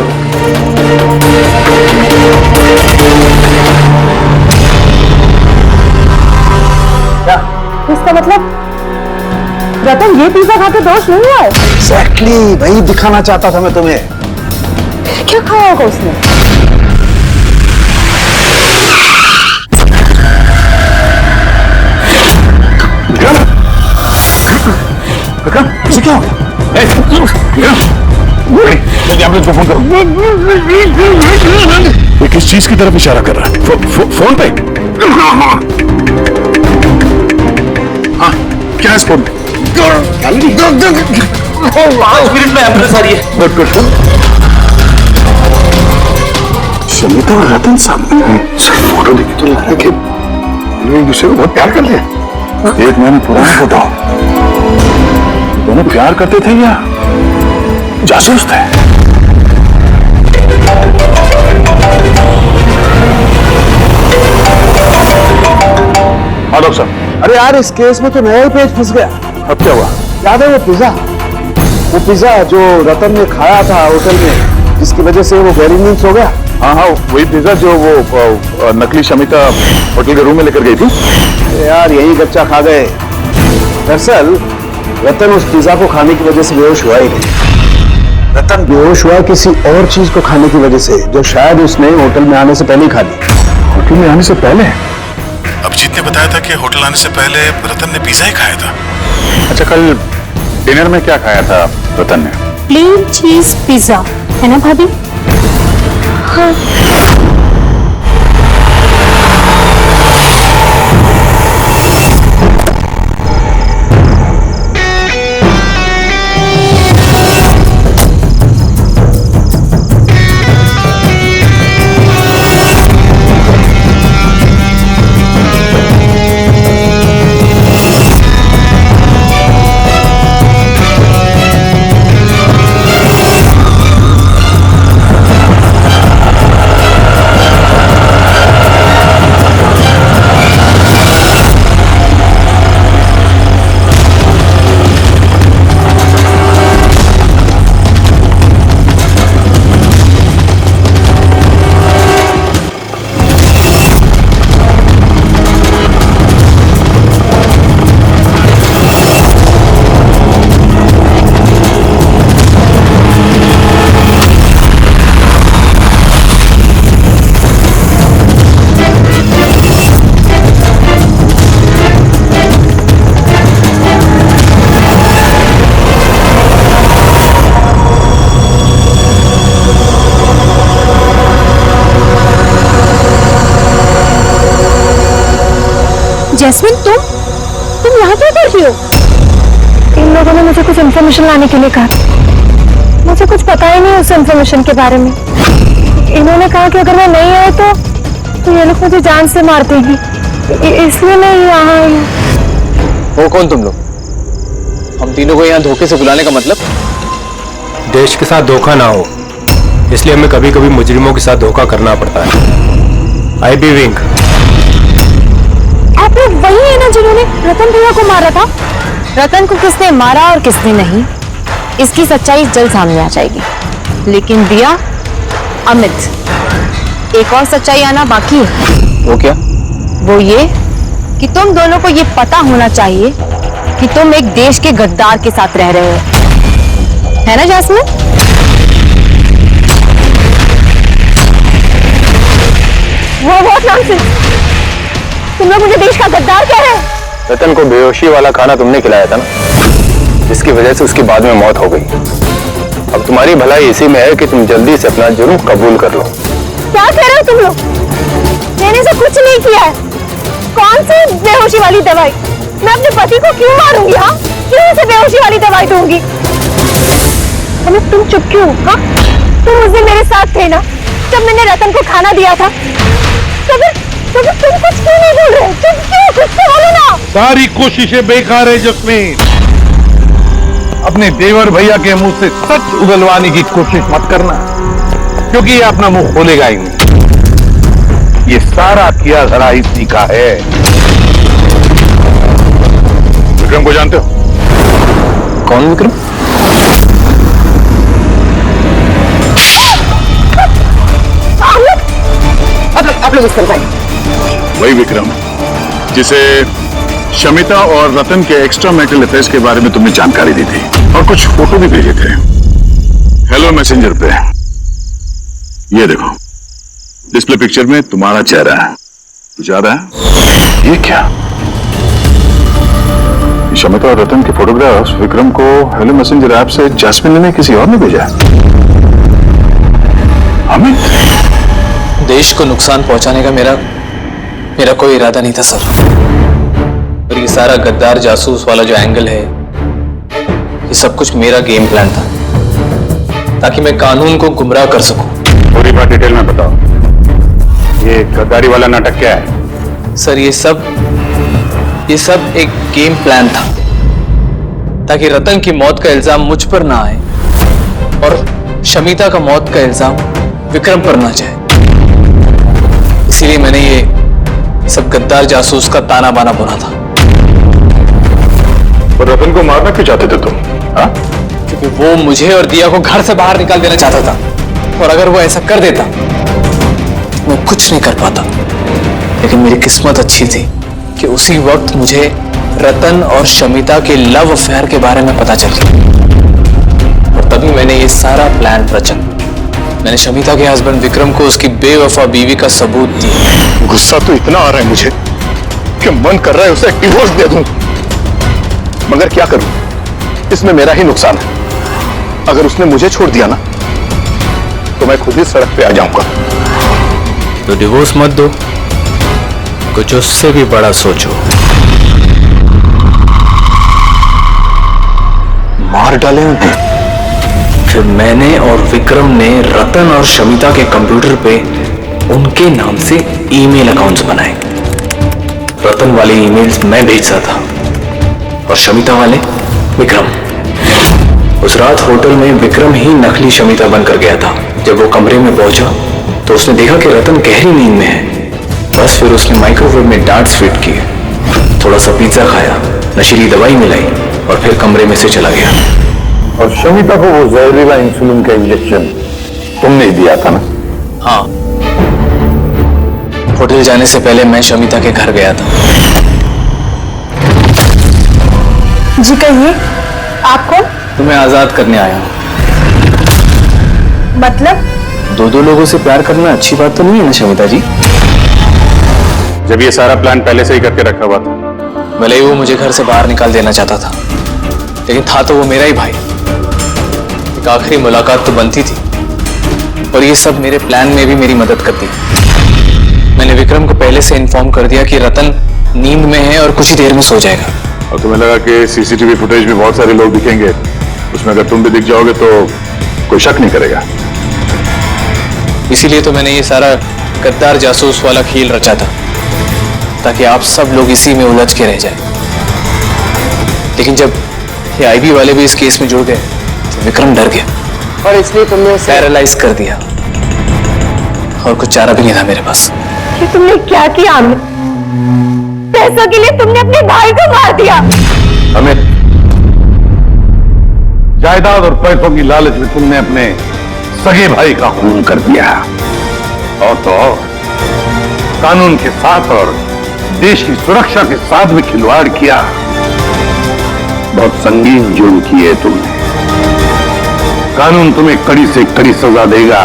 Speaker 3: इसका मतलब रतन ये पिज्जा खा के दोष नहीं हुआ है?
Speaker 5: एग्जैक्टली वही दिखाना चाहता था मैं तुम्हें।
Speaker 3: क्या खाया होगा उसने?
Speaker 5: उसे क्या हो गया? एम्बुलेंस को फोन करो। ये किस चीज की तरफ इशारा कर रहा है? फोन पे? हाँ, क्या है इस फोन पे?
Speaker 1: 5 मिनट में एम्बुलेंस आ रही है।
Speaker 5: Good good. शमिता और रतन सामने सिर्फ फोटो देखी तो लग रहा है कि एक दूसरे को बहुत प्यार कर लिया। 1 महीना पुराना फोटो। दोनों प्यार करते थे या जासूस थे? हाँ डॉक्टर साहब। अरे यार, इस केस में तो नया ही पेज फंस गया। अब क्या हुआ? याद है वो पिज्जा जो रतन ने खाया था होटल में, जिसकी वजह से वो गहरी नींद सो गया? हाँ हाँ, वही पिज्जा जो वो नकली शमिता होटल के रूम में लेकर गई थी। यार यही बच्चा खा गए। दरअसल रतन उस पिज्जा को खाने की वजह से बेहोश हुआ ही नहीं। रतन बेहोश हुआ किसी और चीज को खाने की वजह से, जो शायद उसने होटल में आने से पहले ही खा ली। होटल में आने से पहले?
Speaker 9: अभिजीत ने बताया था कि होटल आने से पहले रतन ने पिज्जा ही खाया था।
Speaker 7: अच्छा, कल डिनर में क्या खाया था रतन ने?
Speaker 10: प्लेन चीज पिज्जा, है ना भाभी? हाँ। जैस्मिन, तुम यहाँ क्या कर रही हो?
Speaker 4: इन लोगों ने मुझे कुछ इन्फॉर्मेशन लाने के लिए कहा। मुझे कुछ पता ही नहीं उस इन्फॉर्मेशन के बारे में। इन्होंने कहा कि अगर मैं नहीं आए तो ये लोग मुझे जान से मार देंगे, इसलिए मैं यहाँ आई हूँ।
Speaker 1: वो कौन तुम लोग? हम तीनों को यहाँ धोखे से बुलाने का मतलब?
Speaker 2: देश के साथ धोखा ना हो, इसलिए हमें कभी कभी मुजरिमों के साथ धोखा करना पड़ता है। आई बी विंग।
Speaker 10: आप लोग वही है ना जिन्होंने रतन भैया को मारा था? रतन को किसने मारा और किसने नहीं, इसकी सच्चाई जल्द सामने आ जाएगी। लेकिन दिया, अमित, एक और सच्चाई आना बाकी है।
Speaker 1: वो क्या?
Speaker 10: वो ये कि तुम दोनों को ये पता होना चाहिए कि तुम एक देश के गद्दार के साथ रह रहे हो, है ना जैस्मिन?
Speaker 4: वो बहुत नॉनसेंस। तुम लोग मुझे देश का गद्दार कह रहे हो?
Speaker 2: रतन को बेहोशी वाला खाना तुमने खिलाया था ना, जिसकी वजह से उसकी बाद में मौत हो गई। अब तुम्हारी भलाई इसी में है कि तुम जल्दी से अपना जुर्म कबूल कर लो।
Speaker 4: क्या कह रहे हो तुम लोग? मैंने से कुछ नहीं किया है। कौन सी बेहोशी वाली दवाई? मैं अपने पति को क्यों मारूंगी? हाँ, क्यों उसे बेहोशी वाली दवाई दूंगी? अमित, तुम चुप क्यों? हाँ, तुम उस दिन मेरे साथ थे ना, जब मैंने रतन को खाना दिया था। तो तुम कुछ क्यों नहीं बोल रहे? चुप क्यों? कुछ तो बोलो ना।
Speaker 6: सारी कोशिशें बेकार है जस्मीन। अपने देवर भैया के मुंह से सच उगलवाने की कोशिश मत करना, क्योंकि ये अपना मुंह खोलेगा ही नहीं। ये सारा किया धरा इसी का है। विक्रम को जानते हो?
Speaker 2: कौन विक्रम?
Speaker 3: आप लोग इस तरफ आइए।
Speaker 5: वही विक्रम जिसे शमिता और रतन के एक्स्ट्रा मैरिटल अफेयर्स के बारे में तुमने जानकारी दी थी और कुछ फोटो भी भेजे थे हेलो मैसेंजर पे। ये देखो, डिस्प्ले पिक्चर में तुम्हारा चेहरा है। कुछ याद है? ये क्या? शमिता और रतन के फोटोग्राफ्स विक्रम को हेलो मैसेंजर ऐप से जैस्मिन ने किसी और ने भेजा है। अमित,
Speaker 1: देश को नुकसान पहुंचाने का मेरा कोई इरादा नहीं था सर। और ये सारा गद्दार जासूस वाला जो एंगल है, ये सब कुछ मेरा गेम प्लान था, ताकि मैं कानून को गुमराह कर सकूं।
Speaker 7: पूरी बात डिटेल में बताओ। ये गद्दारी वाला नाटक क्या है?
Speaker 1: सर, ये सब एक गेम प्लान था, ताकि रतन की मौत का इल्जाम मुझ पर ना आए और शमिता का मौत का इल्जाम विक्रम पर ना जाए। इसीलिए मैंने ये सब गद्दार जासूस का ताना बाना बुना था।
Speaker 5: और रतन को मारना क्यों चाहते थे तुम? हाँ?
Speaker 1: क्योंकि वो मुझे और दिया को घर से बाहर निकाल देना चाहता था, और अगर वो ऐसा कर देता तो मैं कुछ नहीं कर पाता। लेकिन मेरी किस्मत अच्छी थी कि उसी वक्त मुझे रतन और शमिता के लव अफेयर के बारे में पता चल गया, और तभी मैंने ये सारा प्लान रचा। मैंने शमिता के हस्बैंड विक्रम को उसकी बेवफा बीवी का सबूत दिया।
Speaker 5: गुस्सा तो इतना आ रहा है मुझे कि मन कर रहा है उसे डिवोर्स दे दूं, मगर क्या करूं? इसमें मेरा ही नुकसान है। अगर उसने मुझे छोड़ दिया ना, तो मैं खुद ही सड़क पे आ जाऊंगा।
Speaker 2: तो डिवोर्स मत दो, कुछ उससे भी बड़ा सोचो।
Speaker 5: मार डाले उन्हें।
Speaker 1: फिर मैंने और विक्रम ने रतन और शमिता के कंप्यूटर पे उनके नाम से ईमेल अकाउंट्स बनाए। रतन वाले ईमेल्स मैं भेजता था और शमिता वाले विक्रम। उस रात होटल में विक्रम ही नकली शमिता बनकर गया था। जब वो कमरे में पहुंचा तो उसने देखा कि रतन गहरी नींद में है। बस फिर उसने माइक्रोवेव में डार्ट्स फिट किए, थोड़ा सा पिज्जा खाया, नशीली दवाई मिलाई और फिर कमरे में से चला गया।
Speaker 5: और शमिता को वो जहरीला इंसुलिन का इंजेक्शन तुमने ही दिया था ना?
Speaker 1: हाँ, होटल जाने से पहले मैं शमिता के घर गया था।
Speaker 4: जी कहिए, आप कौन?
Speaker 1: तुम्हें आजाद करने आया हूं।
Speaker 4: मतलब?
Speaker 1: दो लोगों से प्यार करना अच्छी बात तो नहीं है ना शमिता जी?
Speaker 7: जब ये सारा प्लान पहले से ही करके रखा हुआ था।
Speaker 1: भले ही वो मुझे घर से बाहर निकाल देना चाहता था, लेकिन था तो वो मेरा ही भाई। एक आखिरी मुलाकात तो बनती थी, और ये सब मेरे प्लान में भी मेरी मदद करती। मैंने विक्रम को पहले से इन्फॉर्म कर दिया कि रतन नींद में है और कुछ ही देर में सो जाएगा।
Speaker 5: और तुम्हें लगा कि सीसीटीवी फुटेज में बहुत सारे लोग दिखेंगे, उसमें अगर तुम भी दिख जाओगे तो कोई शक नहीं करेगा।
Speaker 1: इसीलिए तो मैंने ये सारा गद्दार जासूस वाला खेल रचा था, ताकि आप सब लोग इसी में उलझ के रह जाएं। लेकिन जब ये आईबी वाले भी इस केस में जुड़ गए तो विक्रम डर गया
Speaker 3: और इसलिए तुमने उसे
Speaker 1: पैरालाइज कर दिया, और कुछ चारा भी नहीं था मेरे पास।
Speaker 4: ये तुमने क्या किया आमिर? पैसों के लिए तुमने अपने भाई को मार दिया।
Speaker 6: अमित, जायदाद और पैसों की लालच में तुमने अपने सगे भाई का खून कर दिया, और तो और कानून के साथ और देश की सुरक्षा के साथ भी खिलवाड़ किया। बहुत संगीन जुर्म किए तुमने। कानून तुम्हें कड़ी से कड़ी सजा देगा।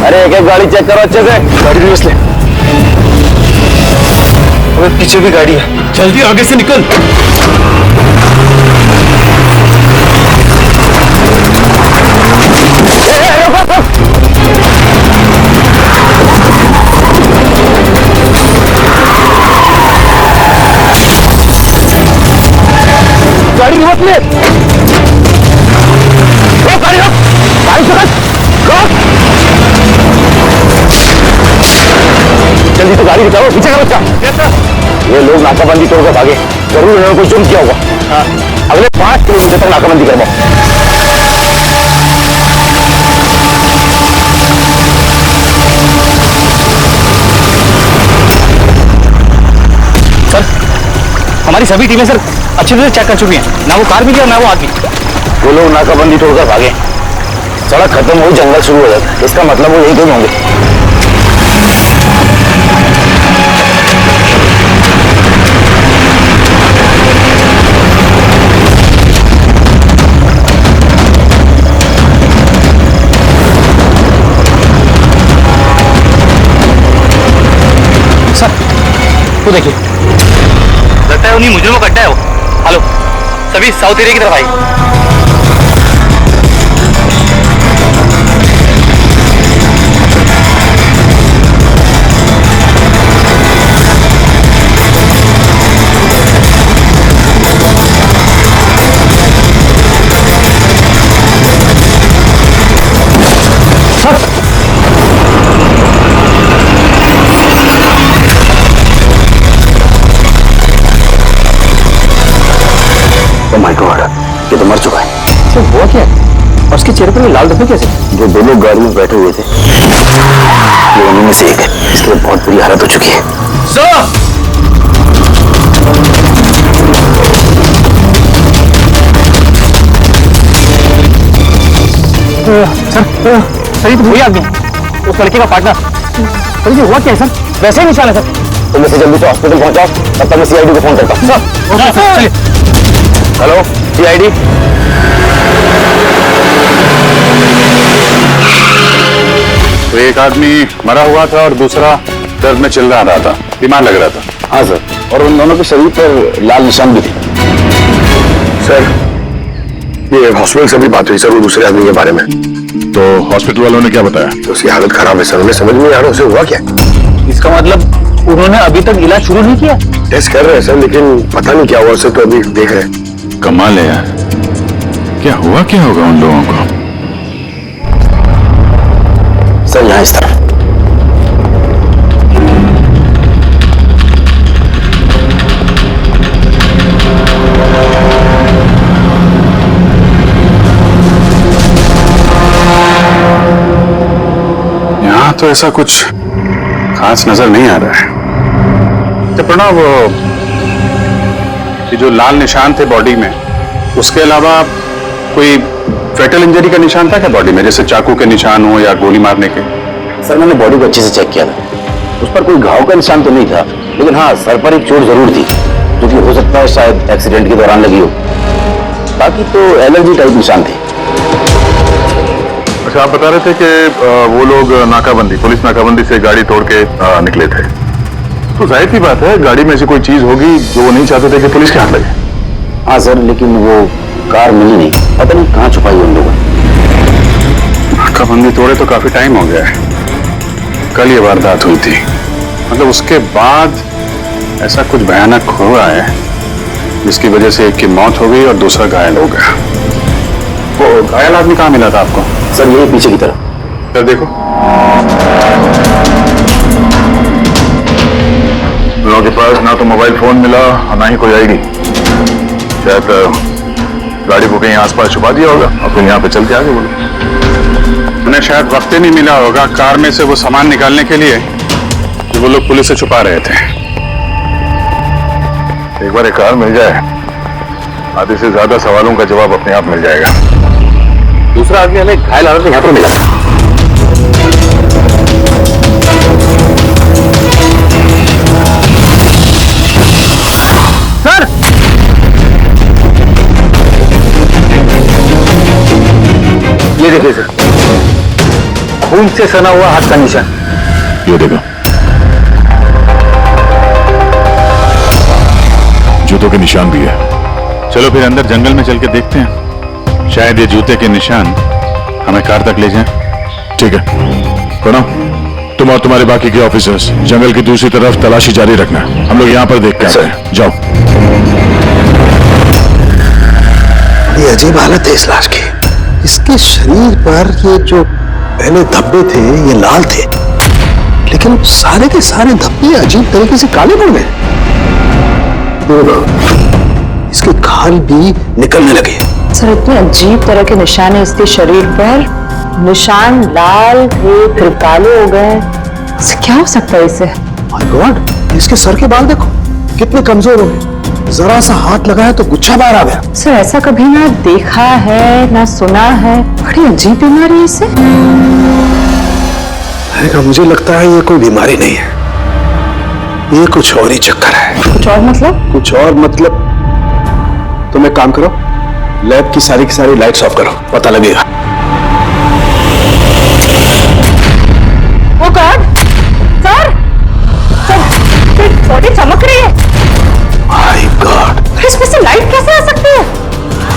Speaker 9: अरे एक एक गाड़ी चेक करो अच्छे से।
Speaker 1: गाड़ी भी ले। अबे पीछे भी गाड़ी है, जल्दी आगे से निकल।
Speaker 9: गाड़ी रिवर्स ले। गाड़ी रोक, गाड़ी रोक, रोक। जल्दी से गाड़ी बचाओ, पीछे का बच्चा। ये लोग नाकाबंदी तोड़कर भागे, जरूर इन्होंने कोई जुर्म किया होगा। अगले 5 किलोमीटर तक नाकाबंदी करवाओ।
Speaker 8: सर, हमारी सभी टीमें सर अच्छी तरह चेक कर चुकी हैं, ना वो कार मिली और ना वो आदमी।
Speaker 9: वो लोग नाकाबंदी तोड़कर भागे, सड़क खत्म हुई, जंगल शुरू हो जाता है, इसका मतलब वो यही कहीं होंगे।
Speaker 8: सर, वो देखिए, लगता है उन्हीं मुजरिमों का अड्डा है वो। हेलो, सभी साउथ एरिया की तरफ आई।
Speaker 9: माय गॉड, ये तो मर चुका है।
Speaker 8: सर, हुआ क्या है? और उसके चेहरे पर ये लाल धब्बे कैसे?
Speaker 9: जो दो लोग गाड़ी में बैठे हुए थे, ये उन्हीं में से एक है। इसके लिए बहुत बुरी हालत हो चुकी है।
Speaker 8: सर, सर, ये तो वही आदमी है, उस लड़के का पार्टनर। सर, ये हुआ क्या है सर? वैसे ही निशान है सर।
Speaker 9: तुम इसे जल्दी से हॉस्पिटल पहुंचाओ, तब तक मैं सीआईडी को फोन करता हूँ।
Speaker 8: सर, चलिए।
Speaker 9: Hello CID.
Speaker 7: तो एक आदमी मरा हुआ था और दूसरा दर्द में चिल्ला रहा था, बीमार लग रहा था।
Speaker 9: हाँ सर, और उन दोनों के शरीर पर लाल निशान भी थे।
Speaker 5: सर, ये हॉस्पिटल से भी बात हुई सर वो दूसरे आदमी के बारे में। तो हॉस्पिटल वालों ने क्या बताया? तो उसकी हालत खराब है सर, उन्हें समझ में नहीं आ रहा उसे हुआ क्या।
Speaker 8: इसका मतलब उन्होंने अभी तक इलाज शुरू नहीं किया?
Speaker 5: टेस्ट कर रहे हैं सर, लेकिन पता नहीं क्या हुआ सर, तो अभी देख रहे हैं।
Speaker 7: कमाल है यार, क्या हुआ क्या होगा उन लोगों को?
Speaker 9: सर यहाँ इस तरफ।
Speaker 7: यहाँ तो ऐसा कुछ खास नजर नहीं आ रहा है। तो प्रणव, ये जो लाल निशान थे बॉडी में, उसके अलावा कोई फेटल इंजरी का निशान था क्या बॉडी में, जैसे चाकू के निशान हो या गोली मारने के?
Speaker 9: सर मैंने बॉडी को अच्छे से चेक किया था, उस पर कोई घाव का निशान तो नहीं था, लेकिन हाँ सर पर एक चोट जरूर थी, जो कि हो सकता है शायद एक्सीडेंट के दौरान लगी हो। बाकी तो एलर्जी टाइप निशान थे।
Speaker 7: अच्छा, आप बता रहे थे कि वो लोग नाकाबंदी, पुलिस नाकाबंदी से गाड़ी तोड़ के निकले थे, तो जाहिर सी बात है गाड़ी में ऐसी कोई चीज होगी जो वो नहीं चाहते थे कि पुलिस के हाथ लगे।
Speaker 9: हाँ सर, लेकिन वो कार मिली नहीं, पता नहीं कहाँ छुपाई उन लोगों ने।
Speaker 7: नाकाबंदी तोड़े तो काफी टाइम हो गया है, कल ये वारदात हुई थी, मतलब उसके बाद ऐसा कुछ भयानक हुआ है जिसकी वजह से एक की मौत हो गई और दूसरा घायल हो गया। वो घायल आदमी कहाँ मिला था आपको?
Speaker 9: सर यही पीछे की तरफ।
Speaker 7: सर देखो, लोगों के पास ना तो मोबाइल फोन मिला और ना ही कोई आईडी। शायद गाड़ी को कहीं आसपास छुपा दिया होगा और फिर यहाँ पे चल के आगे बोलो। उन्हें शायद वक्त ही नहीं मिला होगा कार में से वो सामान निकालने के लिए जो वो लोग पुलिस से छुपा रहे थे। एक बार एक कार मिल जाए, आधे से ज्यादा सवालों का जवाब अपने आप मिल जाएगा।
Speaker 9: दूसरा आदमी हमें घायल हालत में यहाँ पर मिला।
Speaker 8: सर, ये देखिए सर, खून से सना हुआ हाथ का निशान।
Speaker 5: ये देखो, जूतों के निशान भी है।
Speaker 7: चलो फिर अंदर जंगल में चल के देखते हैं, शायद ये जूते के निशान हमें कार तक ले जाएं।
Speaker 5: ठीक है प्रणव, तुम और तुम्हारे बाकी के ऑफिसर्स जंगल की दूसरी तरफ तलाशी जारी रखना, हम लोग यहाँ पर देख के आते हैं। जाओ।
Speaker 11: ये अजीब हालत है इस लाश की। इसके शरीर पर ये जो पहले धब्बे थे ये लाल थे, लेकिन सारे के सारे धब्बे अजीब तरीके से काले पड़ गए। इसके खाल भी निकलने लगे।
Speaker 3: सर इतने अजीब तरह के निशान है इसके शरीर पर, निशान लाल थे फिर काले हो गए, इससे क्या हो सकता है इसे?
Speaker 11: माय गॉड, इसके सर के बाल देखो कितने कमजोर हो गए, जरा सा हाथ लगाया तो गुच्छा बाहर आ गया।
Speaker 3: सर ऐसा कभी ना देखा है ना सुना है, बड़ी अजीब बीमारी है इसे।
Speaker 11: मुझे लगता है ये कोई बीमारी नहीं है, ये कुछ और ही चक्कर है।
Speaker 3: कुछ और मतलब?
Speaker 11: कुछ और मतलब तुम एक काम करो, लैब की सारी लाइट्स ऑफ करो, पता लगेगा।
Speaker 3: ओ गॉड, सर बॉडी चमक रही है।
Speaker 11: माय गॉड,
Speaker 3: इसमें से लाइट कैसे आ सकती है?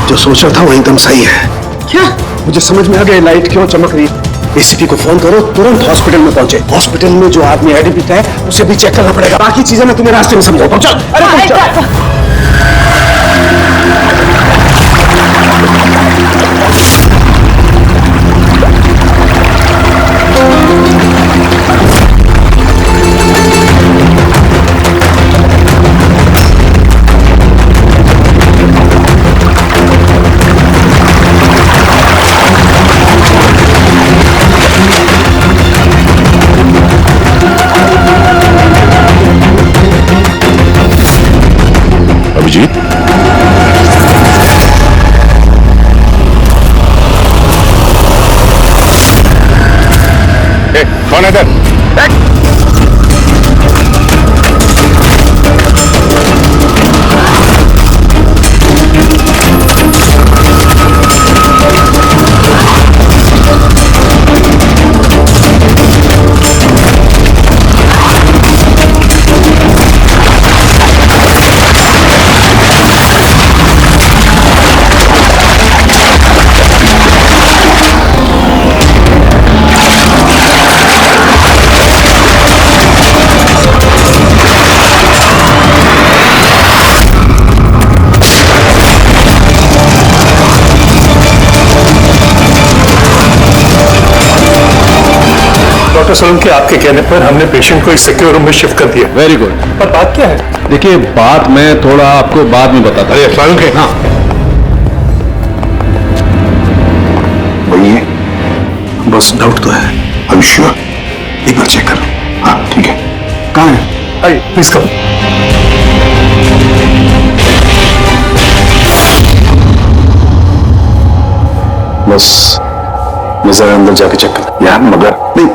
Speaker 11: जो सोच रहा था वो एकदम सही है।
Speaker 3: क्या?
Speaker 11: मुझे समझ में आ गया लाइट क्यों चमक रही है। एसीपी को फोन करो, तुरंत हॉस्पिटल में पहुंचे। हॉस्पिटल में जो आदमी एडमिट है उसे भी चेक करना पड़ेगा। बाकी चीजें मैं तुम्हें रास्ते में समझाता हूं। चल, अरे चल।
Speaker 5: अभिजीत,
Speaker 7: कौन है इधर?
Speaker 6: डॉक्टर सोलंकी, आपके कहने पर हमने पेशेंट को एक सिक्योर रूम में शिफ्ट कर दिया।
Speaker 5: Very good.
Speaker 6: पर बात क्या है?
Speaker 5: देखिए, बात मैं थोड़ा आपको बाद में बताता हूं।
Speaker 6: अरे सोलंकी,
Speaker 5: हाँ,
Speaker 11: वही है, बस डाउट तो है। Are you sure? एक बार चेक करो। हाँ ठीक है। कहाँ है?
Speaker 6: आइए प्लीज कम।
Speaker 11: बस मैं जरा अंदर जाके चेक कर। यार मगर नहीं,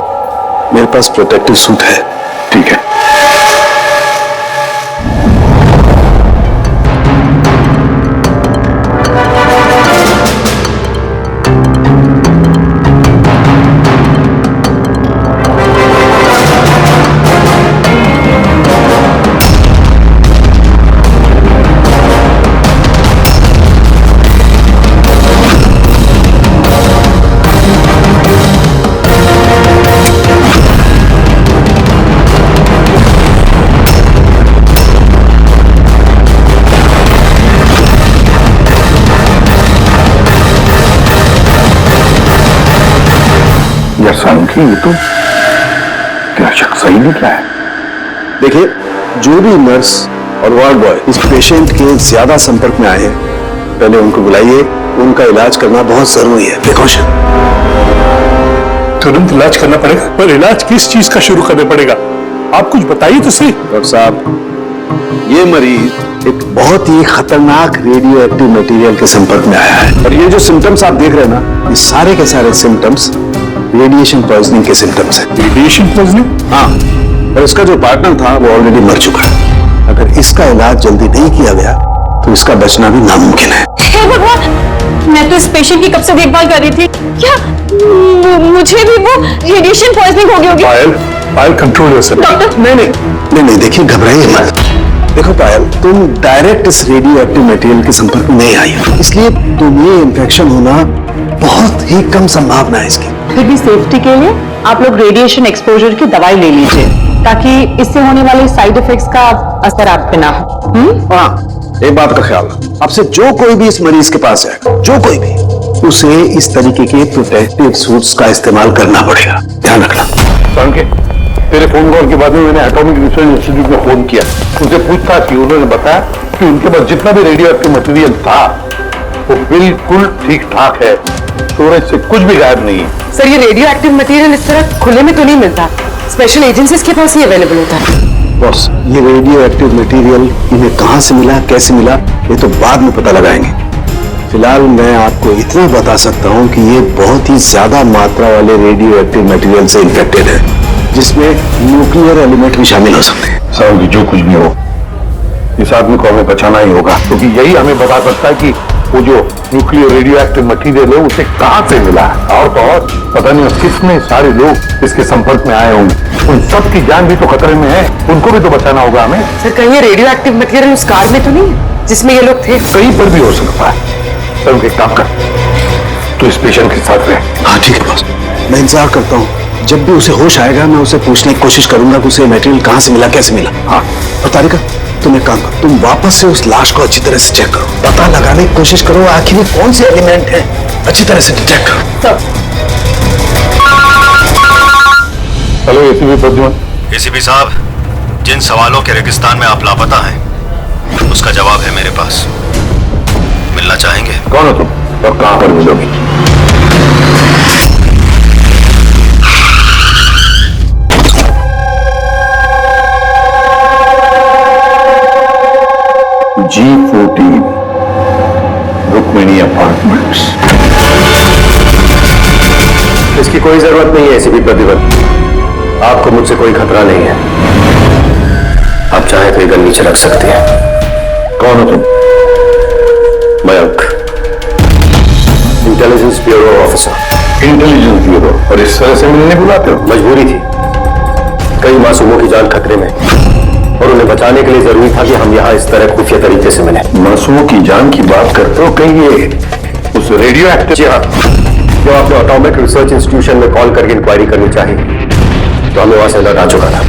Speaker 11: मेरे पास प्रोटेक्टिव सूट है। ठीक है।
Speaker 5: लेकिन वो तो क्या शख्स सही निकला है।
Speaker 11: देखिए, जो भी नर्स और वार्ड बॉय इस पेशेंट के ज्यादा संपर्क में आए हैं, पहले उनको बुलाइए। उनका इलाज करना बहुत जरूरी है, प्रिकॉशन।
Speaker 5: तुरंत इलाज करना पड़ेगा, पर इलाज किस चीज का शुरू करना पड़ेगा? आप कुछ बताइए तो सही।
Speaker 11: डॉक्टर साहब, ये मरीज एक बहुत ही खतरनाक रेडियो एक्टिव मटेरियल के संपर्क में आया है, और ये जो सिम्टम्स आप देख रहे हैं ना, ये सारे के सारे सिम्टम्स रेडिएशन पॉइजनिंग के सिम्टम्स हैं।
Speaker 5: Radiation poisoning?
Speaker 11: हाँ, और इसका जो पार्टनर था वो ऑलरेडी मर चुका है। अगर इसका इलाज जल्दी नहीं किया गया तो इसका बचना भी नामुमकिन है।
Speaker 10: हे भगवान, मैं तो इस पेशेंट की कब से देखभाल कर रही थी। क्या मुझे भी वो रेडिएशन पॉइजनिंग हो गई होगी?
Speaker 5: पायल कंट्रोल योरसेल्फ।
Speaker 10: डॉक्टर,
Speaker 11: नहीं, देखिए, घबराइए मत। देखो पायल, तुम डायरेक्ट इस रेडियो एक्टिव मटेरियल के संपर्क में नहीं आई हो, इसलिए तुम्हें इन्फेक्शन होना बहुत ही कम संभावना है इसकी।
Speaker 3: फिर भी सेफ्टी के लिए आप लोग रेडिएशन एक्सपोजर की दवाई ले लीजिए, ताकि इससे होने वाले साइड इफेक्ट्स का असर आप पे ना हो।
Speaker 11: हाँ, एक बात का ख्याल रखो, आपसे जो कोई भी इस मरीज के पास आएगा, जो कोई भी, उसे इस तरीके के प्रोटेक्टिव सूट्स का इस्तेमाल करना पड़ेगा, ध्यान रखना।
Speaker 6: संकेत, तेरे फोन कॉल के बाद में मैंने एटॉमिक रिसर्च इंस्टीट्यूट में फोन किया, उनसे पूछताछ की। उन्होंने बताया कि उनके पास जितना भी रेडियो एक्टिव मटेरियल था वो बिल्कुल ठीक ठाक है, स्टोरेज से कुछ भी गायब नहीं है।
Speaker 3: सर, ये रेडियो एक्टिव मटेरियल इस तरह खुले में तो नहीं मिलता, स्पेशल एजेंसीज के पास ही अवेलेबल होता है।
Speaker 11: बॉस, ये रेडियो एक्टिव मटेरियल इन्हें कहां से मिला, कैसे मिला, ये तो बाद में पता लगाएंगे। फिलहाल मैं आपको इतना बता सकता हूं कि ये बहुत ही ज्यादा मात्रा वाले रेडियो एक्टिव मटेरियल से इन्फेक्टेड है, जिसमें न्यूक्लियर एलिमेंट भी शामिल हो सकते हैं।
Speaker 6: साहब, जो कुछ भी हो, इस आदमी को हमें बचाना ही होगा, क्योंकि यही हमें बता सकता है कि वो जो न्यूक्लियर रेडियो एक्टिव मटेरियल है उसे कहां से मिला है। और तो और पता नहीं कितने सारे लोग इसके संपर्क में आए होंगे, उन सब की जान भी तो खतरे में है, उनको भी तो बचाना होगा हमें।
Speaker 3: सर, कहीं ये रेडियो एक्टिव मटेरियल उस कार में तो नहीं है जिसमें ये लोग थे?
Speaker 6: कहीं पर भी हो सकता है। सर, उनके काम कर, तो इस पेशेंट के साथ रहे।
Speaker 11: हाँ ठीक है बॉस, मैं इंतजार करता हूँ। जब भी उसे होश आएगा मैं उसे पूछने की कोशिश करूंगा कि उसे मटेरियल कहां से मिला, कैसे मिला। हाँ, और तारिका, तुम एक काम करो, तुम वापस से उस लाश को अच्छी तरह से चेक करो, पता लगाने की कोशिश करो आखिर कौन से एलिमेंट है, अच्छी तरह से डिटेक्ट करो।
Speaker 6: Hello ACP Pradyuman.
Speaker 12: एसीपी साहब, जिन सवालों के रेगिस्तान में आप लापता हैं, उसका जवाब है मेरे पास। मिलना चाहेंगे?
Speaker 6: कौन हो तुम और कहां पर मिलोगी?
Speaker 5: G14 Rukmini apartments.
Speaker 1: इसकी कोई जरूरत नहीं है एसीपी प्रद्युमन, आपको मुझसे कोई खतरा नहीं है। आप चाहे तो ये गन नीचे रख सकते हैं।
Speaker 6: कौन हो तुम?
Speaker 1: Mayank, intelligence bureau officer.
Speaker 6: Intelligence bureau? और इस तरह से मिलने बुलाते हो?
Speaker 1: मजबूरी थी, कई मासूमों की जान खतरे में, और उन्हें बचाने के लिए जरूरी था कि हम यहाँ इस तरह खुफिया तरीके से मिले।
Speaker 6: मासूमों की जान की बात करते हो? कहीं ये उस रेडियो एक्टिव?
Speaker 1: जी हाँ, जब आपने एटॉमिक रिसर्च इंस्टीट्यूशन में कॉल करके इंक्वायरी करनी चाहिए तो हमें वहां से अलर्ट आ चुका था।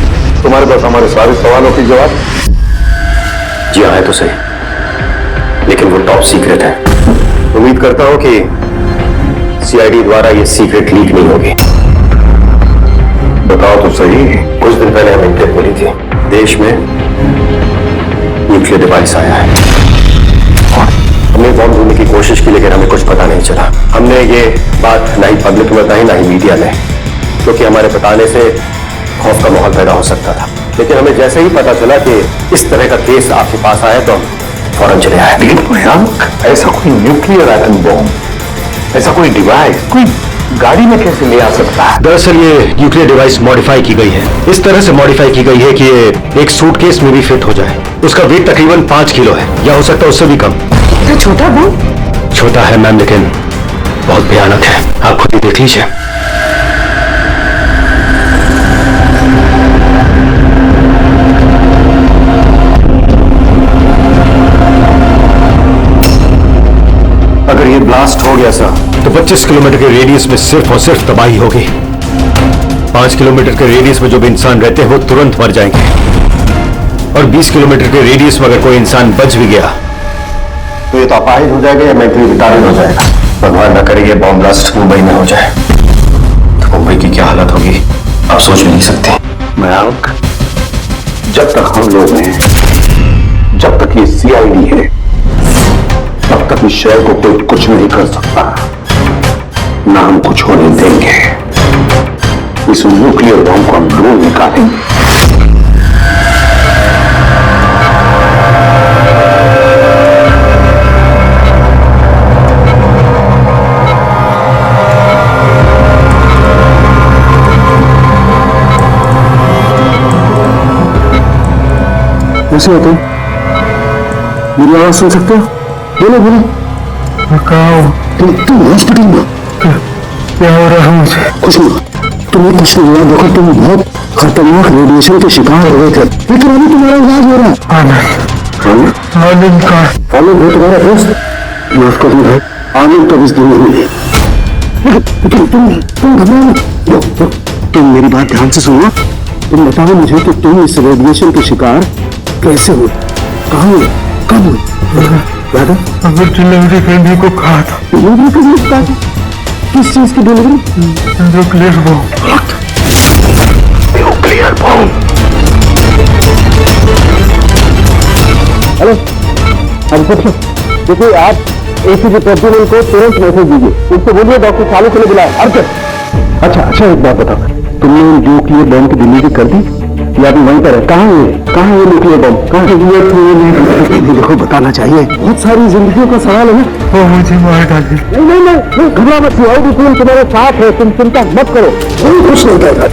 Speaker 6: तुम्हारे पास हमारे सारे सवालों के जवाब?
Speaker 1: जी हाँ, है तो सही, लेकिन वो टॉप सीक्रेट है। उम्मीद करता हूं कि सीआईडी द्वारा ये सीक्रेट लीक नहीं होगी।
Speaker 6: बताओ तो सही।
Speaker 1: कुछ दिन पहले हमें इंटेल मिली थी, देश में न्यूक्लियर डिवाइस आया है। हमने बॉम्ब ढूंढने की कोशिश की, लेकिन हमें कुछ पता नहीं चला। हमने ये बात ना ही पब्लिक में बताई, ना ही मीडिया में, क्योंकि हमारे बताने से खौफ का माहौल पैदा हो सकता था। लेकिन हमें जैसे ही पता चला कि इस तरह का केस आपके पास आया तो हम फौरन चले आए।
Speaker 6: लेकिन मयंक, ऐसा कोई न्यूक्लियर एटम बॉम्ब, ऐसा कोई डिवाइस कोई गाड़ी में कैसे ले आ सकता है?
Speaker 12: दरअसल ये न्यूक्लियर डिवाइस मॉडिफाई की गई है, इस तरह से मॉडिफाई की गई है कि ये एक सूटकेस में भी फिट हो जाए। उसका वेट तकरीबन 5 किलो है, या हो सकता है उससे भी कम।
Speaker 3: इतना छोटा बम?
Speaker 12: छोटा है मैम, लेकिन बहुत भयानक है, आप खुद ही देख लीजिए।
Speaker 1: अगर ये ब्लास्ट हो गया सर
Speaker 12: तो 25 किलोमीटर के रेडियस में सिर्फ और सिर्फ तबाही होगी। 5 किलोमीटर के रेडियस में जो भी इंसान रहते हैं वो तुरंत मर जाएंगे, और 20 किलोमीटर के रेडियस में अगर कोई इंसान बच भी गया
Speaker 1: तो ये तो अपाहिज हो जाएगा या मेंटली रिटार्डेड हो जाएगा। भगवान न करे ये बॉम्ब ब्लास्ट मुंबई में हो जाए तो
Speaker 12: मुंबई की क्या हालत होगी आप सोच भी नहीं सकते।
Speaker 5: मयंक, जब तक हम लोग हैं, जब तक ये सीआईडी है, तब तक इस शहर को कोई कुछ नहीं कर सकता, ना हम कुछ होने देंगे। इस न्यूक्लियर बॉम्ब को हम ढूंढ निकालेंगे।
Speaker 11: कैसे हो तुम? मेरी आवाज सुन सकते हो? बोलो बोलो। तुम हॉस्पिटल में? क्या हो रहा है मुझे? कुछ नहीं, तुम्हें कुछ नहीं हुआ। देखो तुम बहुत खतरनाक रेडिएशन के शिकार हो गए थे, लेकिन अभी तुम्हारा इलाज हो रहा है। आनंद का आनंद है तुम्हारा दोस्त। माफ कर दो, आनंद तो इस दुनिया में है। लेकिन तुम घबराओ मत। तुम मेरी बात ध्यान से सुनो। तुम बताओ मुझे कि तुम इस रेडिएशन के शिकार कैसे हुए, कहाँ हुए, कब हुए? याद है? अगर डिलीवरी करने को कहा था। डिलीवरी करने को कहा था? किस चीज की delivery? Nuclear bomb. Nuclear bomb. Hello, अब पूछो। देखिए आप एसीपी प्रद्युमन को तुरंत मैसेज दीजिए, उसको बोलिए डॉक्टर चालू के लिए बुलाए। अच्छा एक बात बताओ, तुमने न्यूक्लियर बॉम्ब की डिलीवरी कर दी या अभी वहीं पर है? कहाँ है न्यूक्लियर बॉम्ब? कहाँ है? देखो बताना चाहिए, बहुत सारी जिंदगियों का सवाल है ना। वो मुझे मार डाली। नहीं घबरा मत, टीम तुम्हारे साथ है, तुम चिंता मत करो, कोई कुछ नहीं करेगा।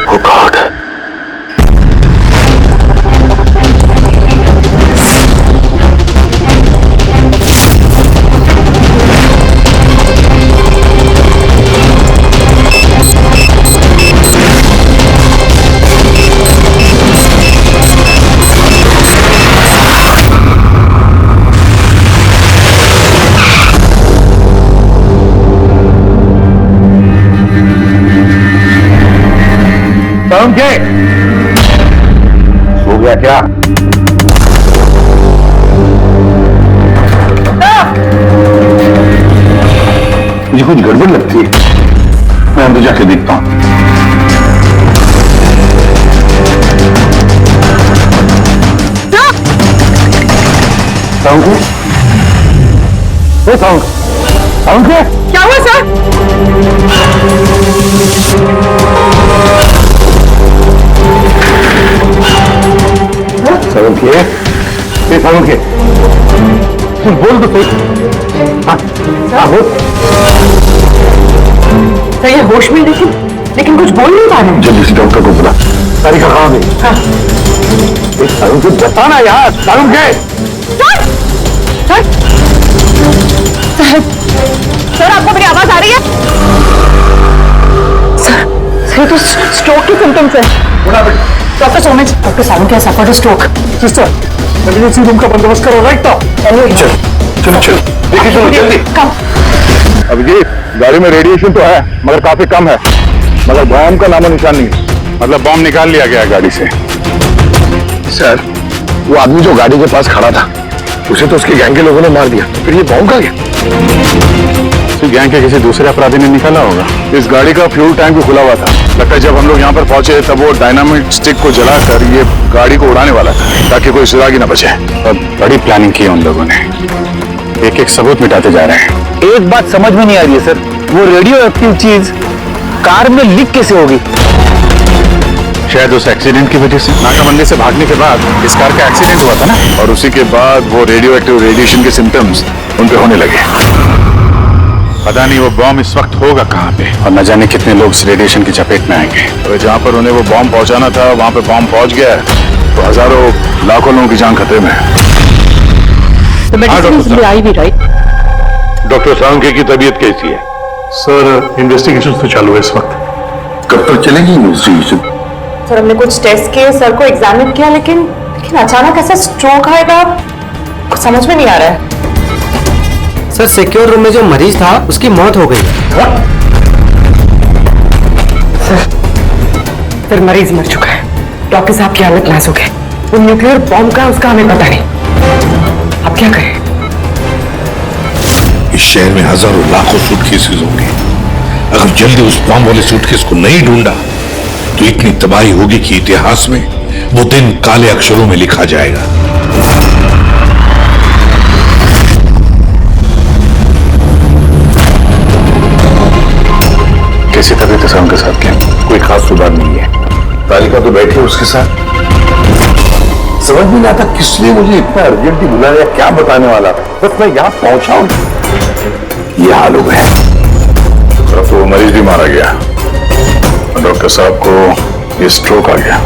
Speaker 11: Oh God!
Speaker 6: समझे?
Speaker 5: हो गया क्या? मुझे कुछ गड़बड़ लगती है, मैं अंदर जाके देखता हूं।
Speaker 4: क्या हुआ सर?
Speaker 5: सावंत बोल तो सही। हाँ बोल।
Speaker 3: सर ये होश में लेकिन कुछ बोल नहीं पा रहे हैं।
Speaker 5: जल्दी से डॉक्टर को बुला। तारिका कहाँ गई? सारुण से बताना यार। सारुण के
Speaker 4: सर आपको मेरी आवाज आ रही है?
Speaker 3: सर तो स्ट्रोक के सिम्टम्स है। डॉक्टर सोमेश, डॉक्टर सावंत क्या suffered stroke.
Speaker 11: Sister emergency room का बंदोबस्त करो। Right now.
Speaker 5: चलो देखिए, चलो जल्दी।
Speaker 7: अभिजीत, गाड़ी में रेडिएशन तो है मगर काफी कम है, मगर बॉम्ब का नामो निशान नहीं। मतलब बॉम्ब निकाल लिया गया गाड़ी से।
Speaker 5: सर, वो आदमी जो गाड़ी के पास खड़ा था, उसे तो उसके गैंग के लोगों ने मार दिया, फिर ये बॉम्ब कहाँ गया?
Speaker 7: गैंग के किसी दूसरे अपराधी ने निकाला होगा। इस गाड़ी का फ्यूल टैंक भी खुला हुआ था। लगता है जब हम लोग यहाँ पर पहुंचे तब वो डायनामिट स्टिक को जलाकर ये गाड़ी को उड़ाने वाला था ताकि कोई सुरागी न बचे। और बड़ी प्लानिंग की उन लोगों ने, एक एक सबूत मिटाते जा रहे हैं।
Speaker 8: एक बात समझ में नहीं आ रही है सर, वो रेडियो एक्टिव चीज कार में लीक कैसे होगी?
Speaker 7: शायद उस एक्सीडेंट की वजह से। नाकाबंदी से भागने के बाद इस कार का एक्सीडेंट हुआ था ना, और उसी के बाद वो रेडियो एक्टिव रेडिएशन के सिम्टम्स उन पे होने लगे। पता नहीं वो बॉम्ब इस वक्त होगा कहाँ पे, और न जाने कितने लोग इस रेडिएशन की चपेट में आएंगे। तो जहाँ पर उन्हें वो बॉम्ब पहुंचाना था वहां पे बॉम्ब पहुंच गया है, तो हजारों लाखों लोगों की जान खतरे में है।
Speaker 6: डॉक्टर सावंत की तबीयत कैसी है?
Speaker 5: सर, इन्वेस्टिगेशन तो चालू है इस वक्त। कब तक चलेगी इन्वेस्टिगेशन?
Speaker 3: सर हमने कुछ टेस्ट किए, सर को एग्जामिन किया, लेकिन अचानक ऐसा स्ट्रोक आएगा कुछ समझ में नहीं आ रहा है।
Speaker 13: सर सिक्योर रूम में जो मरीज था उसकी मौत हो गई।
Speaker 3: सर मरीज मर चुका है, डॉक्टर साहब की हालत नाजुक है। वो न्यूक्लियर बॉम्ब का उसका हमें पता नहीं। अब क्या करें?
Speaker 6: इस शहर में हजारों लाखों सूटकेसेस होंगे। अगर जल्दी उस बॉम्ब वाले सूटकेस को नहीं ढूंढा तो इतनी तबाही होगी कि इतिहास में वो दिन काले अक्षरों में लिखा जाएगा।
Speaker 7: कैसी तबीयत है उनके साथ? क्या कोई खास सुधार नहीं है? तालिका तो बैठी है उसके साथ। समझ में नहीं आता किसने मुझे इतना अर्जेंटली बुलाया, क्या बताने वाला था। बस मैं यहाँ पहुंचा हूं, ये हाल हो गया। अब तो मरीज भी मारा गया। डॉक्टर साहब को ये स्ट्रोक आ गया।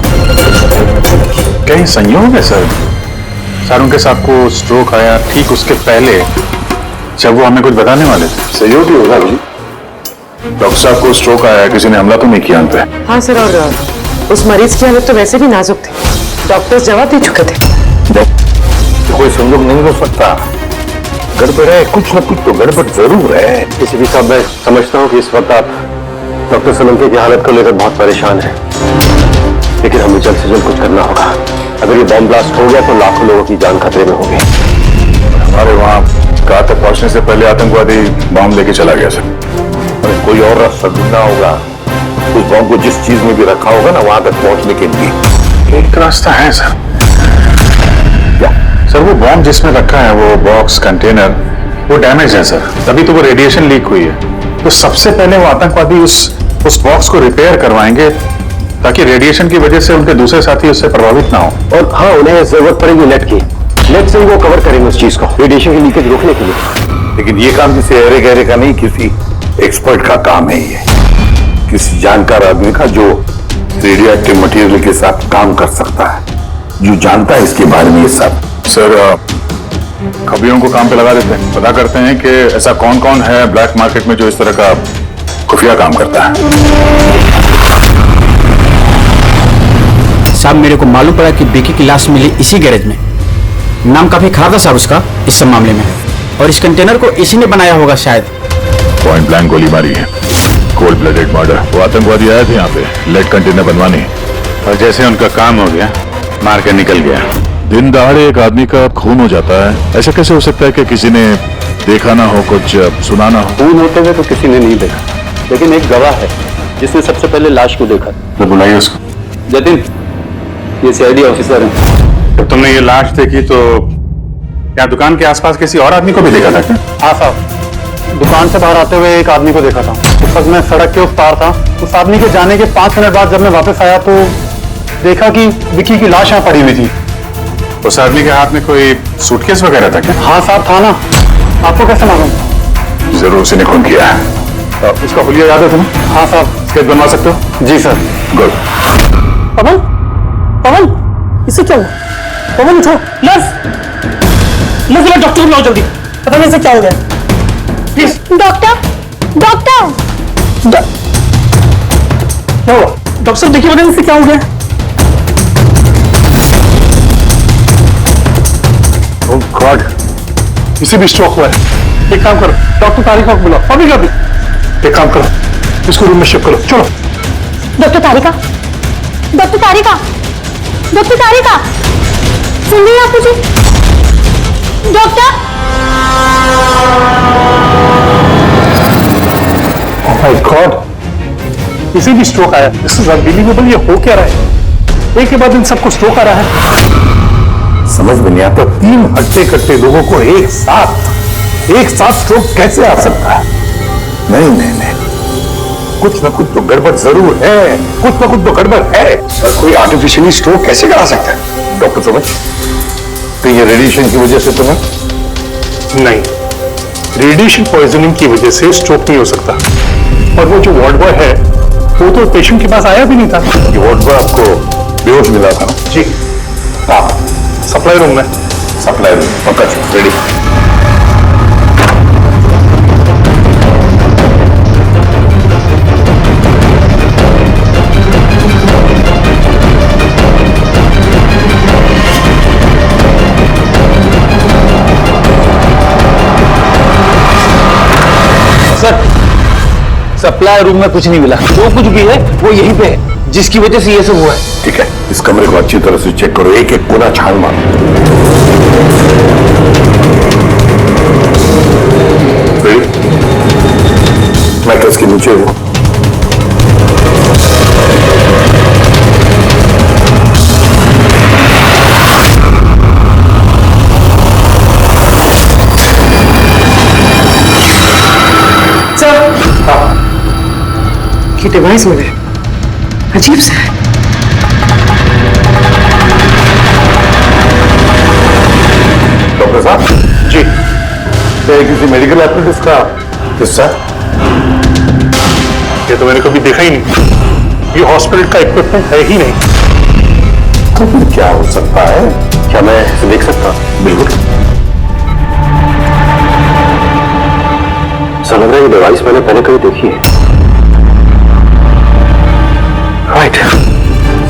Speaker 7: क्या ये संयोग है सर? सर उनके साहब को स्ट्रोक आया ठीक उसके पहले जब वो हमें कुछ बताने वाले थे। संयोग ही होगा जी। डॉक्टर साहब को स्ट्रोक आया, किसी ने हमला तो नहीं किया उन पे?
Speaker 3: हाँ सर, और उस मरीज की हालत तो वैसे भी नाजुक थी। डॉक्टर्स जवाब दे चुके थे।
Speaker 7: कोई संयोग नहीं हो सकता। गड़बड़ है, कुछ न कुछ तो गड़बड़ जरूर है।
Speaker 1: किसी भी साहब, मैं समझता हूँ कि इस वक्त आप डॉक्टर सोलंकी की हालत को लेकर बहुत परेशान हैं, लेकिन हमें जल्द से जल्द कुछ करना होगा। अगर ये बॉम्ब ब्लास्ट हो गया तो लाखों लोगों की जान खतरे में होगी।
Speaker 7: हमारे वहाँ कार तक पहुंचने से पहले आतंकवादी बॉम्ब लेके चला गया सर। कोई और रास्ता ढूंढना होगा। उस बॉम्ब को जिस चीज में भी रखा होगा ना, वहां तक पहुंचने के लिए एक रास्ता है सर। क्या सर? वो बॉम्ब जिसमें रखा है, वो बॉक्स कंटेनर, वो डैमेज है सर, तभी तो वो रेडिएशन लीक हुई है। तो सबसे पहले वो आतंकवादी उस बॉक्स को रिपेयर करवाएंगे ताकि रेडिएशन की वजह से उनके दूसरे साथी उससे प्रभावित ना हो।
Speaker 1: और हाँ, उन्हें जरूरत पड़ेगी नेट की। नेट से वो कवर करेंगे उस चीज को, रेडिएशन की लीकेज रोकने के लिए।
Speaker 7: लेकिन ये काम किसी अरे गहरे का नहीं, किसी एक्सपर्ट का काम है ये। किसी जानकार आदमी का जो रेडियो एक्टिव मटेरियल के साथ काम कर सकता है, जो जानता है इसके बारे में ये सब। सर खबरियों को काम पे लगा देते हैं, पता करते हैं कि ऐसा कौन कौन है ब्लैक मार्केट में जो इस तरह का खुफिया काम करता है।
Speaker 13: साहब मेरे को मालूम पड़ा कि बिकी की लाश मिली इसी गैरेज में। नाम काफी खराब था साहब उसका इस सब मामले में, और इस कंटेनर को इसी ने बनाया होगा शायद।
Speaker 7: पॉइंट ब्लैंक गोली मारी है, कोल्ड ब्लडेड मर्डर। वो आतंकवादी आए थे यहाँ पे लेड कंटेनर बनवाने, और जैसे उनका काम हो गया मार कर निकल गया। दिन दहाड़े एक आदमी का खून हो जाता है, ऐसा कैसे हो सकता है कि किसी ने देखा ना हो, कुछ सुना ना हो?
Speaker 1: खून होते हुए तो किसी ने नहीं देखा, लेकिन एक गवाह है जिसने सबसे पहले लाश को देखा।
Speaker 7: तो बुलाइए उसको।
Speaker 1: जतिन, ये सीआईडी ऑफिसर है।
Speaker 7: तो तुमने ये लाश देखी तो क्या दुकान के आसपास किसी और आदमी को भी देखा था क्या?
Speaker 8: हाँ साहब, दुकान से बाहर आते हुए एक आदमी को देखा था। उस वक्त मैं सड़क के उस पार था। उस आदमी के जाने के 5 मिनट बाद जब मैं वापस आया तो देखा कि विकी की लाश यहाँ पड़ी हुई थी।
Speaker 7: उस आदमी के हाथ में कोई सूटकेस वगैरह था क्या?
Speaker 8: हाँ साहब, था ना। आपको कैसे मालूम?
Speaker 7: जरूर उसी ने खून किया है। उसका हुलिया याद है तुम्हें?
Speaker 8: हाँ साहब।
Speaker 7: स्केच बनवा सकते हो?
Speaker 8: जी सर।
Speaker 7: गुड।
Speaker 3: पवन, पवन, इसे क्या हुआ? पवन उठो, नर्स, नर्स डॉक्टर को बुलाओ जल्दी। पता नहीं इसे क्या हो गया। प्लीज
Speaker 4: डॉक्टर, डॉक्टर,
Speaker 3: क्या हुआ? डॉक्टर साहब देखिए, पता नहीं इसे क्या हो गया।
Speaker 7: ओह गॉड, इसे भी स्ट्रोक हुआ है।
Speaker 8: एक काम करो, डॉक्टर तारिका को बुलाओ अभी अभी।
Speaker 7: एक काम करो, इसको रूम में शिफ्ट करो। चलो।
Speaker 4: डॉक्टर तारिका, डॉक्टर तारिका, डॉक्टर तारिका, सुन रही हैं आप मुझे? डॉक्टर,
Speaker 8: ओह माय गॉड, इसे भी स्ट्रोक आया। This is unbelievable. ये हो क्या रहा है? एक के बाद इन सबको स्ट्रोक आ रहा है।
Speaker 7: समझ में नहीं आता, 3 हट्टे कट्टे लोगों को एक साथ स्ट्रोक कैसे आ सकता है? नहीं नहीं नहीं, कुछ ना कुछ तो गड़बड़ जरूर है, कुछ ना कुछ तो गड़बड़ है।
Speaker 11: सर, कोई आर्टिफिशियली स्ट्रोक कैसे करा सकता है?
Speaker 7: डॉक्टर समझ, तो ये रेडिएशन की वजह से तो
Speaker 8: नहीं, रेडिएशन पॉइजनिंग की वजह से स्ट्रोक नहीं हो सकता। और वो जो वार्ड बॉय है वो तो पेशेंट के पास आया भी नहीं था।
Speaker 7: ये वार्ड बॉय आपको बेहोश मिला था ना?
Speaker 8: जी हाँ, सप्लाई रूम में।
Speaker 7: सप्लाई रूम पक्का रेडी।
Speaker 8: सप्लाई रूम में कुछ नहीं मिला। जो कुछ भी है वो यहीं पे है, जिसकी वजह से ये सब हुआ है।
Speaker 7: ठीक है, इस कमरे को अच्छी तरह से चेक करो, एक एक कोना छान मारो।
Speaker 5: मैट्रेस के नीचे हूं।
Speaker 3: ये डिवाइस मिला है, अजीब सा है।
Speaker 5: डॉक्टर साहब जी, ये किसी मेडिकल एप्रेटिस का हिस्सा?
Speaker 6: ये तो मैंने कभी देखा ही नहीं। ये हॉस्पिटल का इक्विपमेंट है ही नहीं।
Speaker 5: तो फिर क्या हो सकता है?
Speaker 1: क्या मैं इसे देख सकता?
Speaker 5: बिल्कुल।
Speaker 1: ऐसा लग रहा है ये डिवाइस मैंने पहले कभी देखी है। राइट,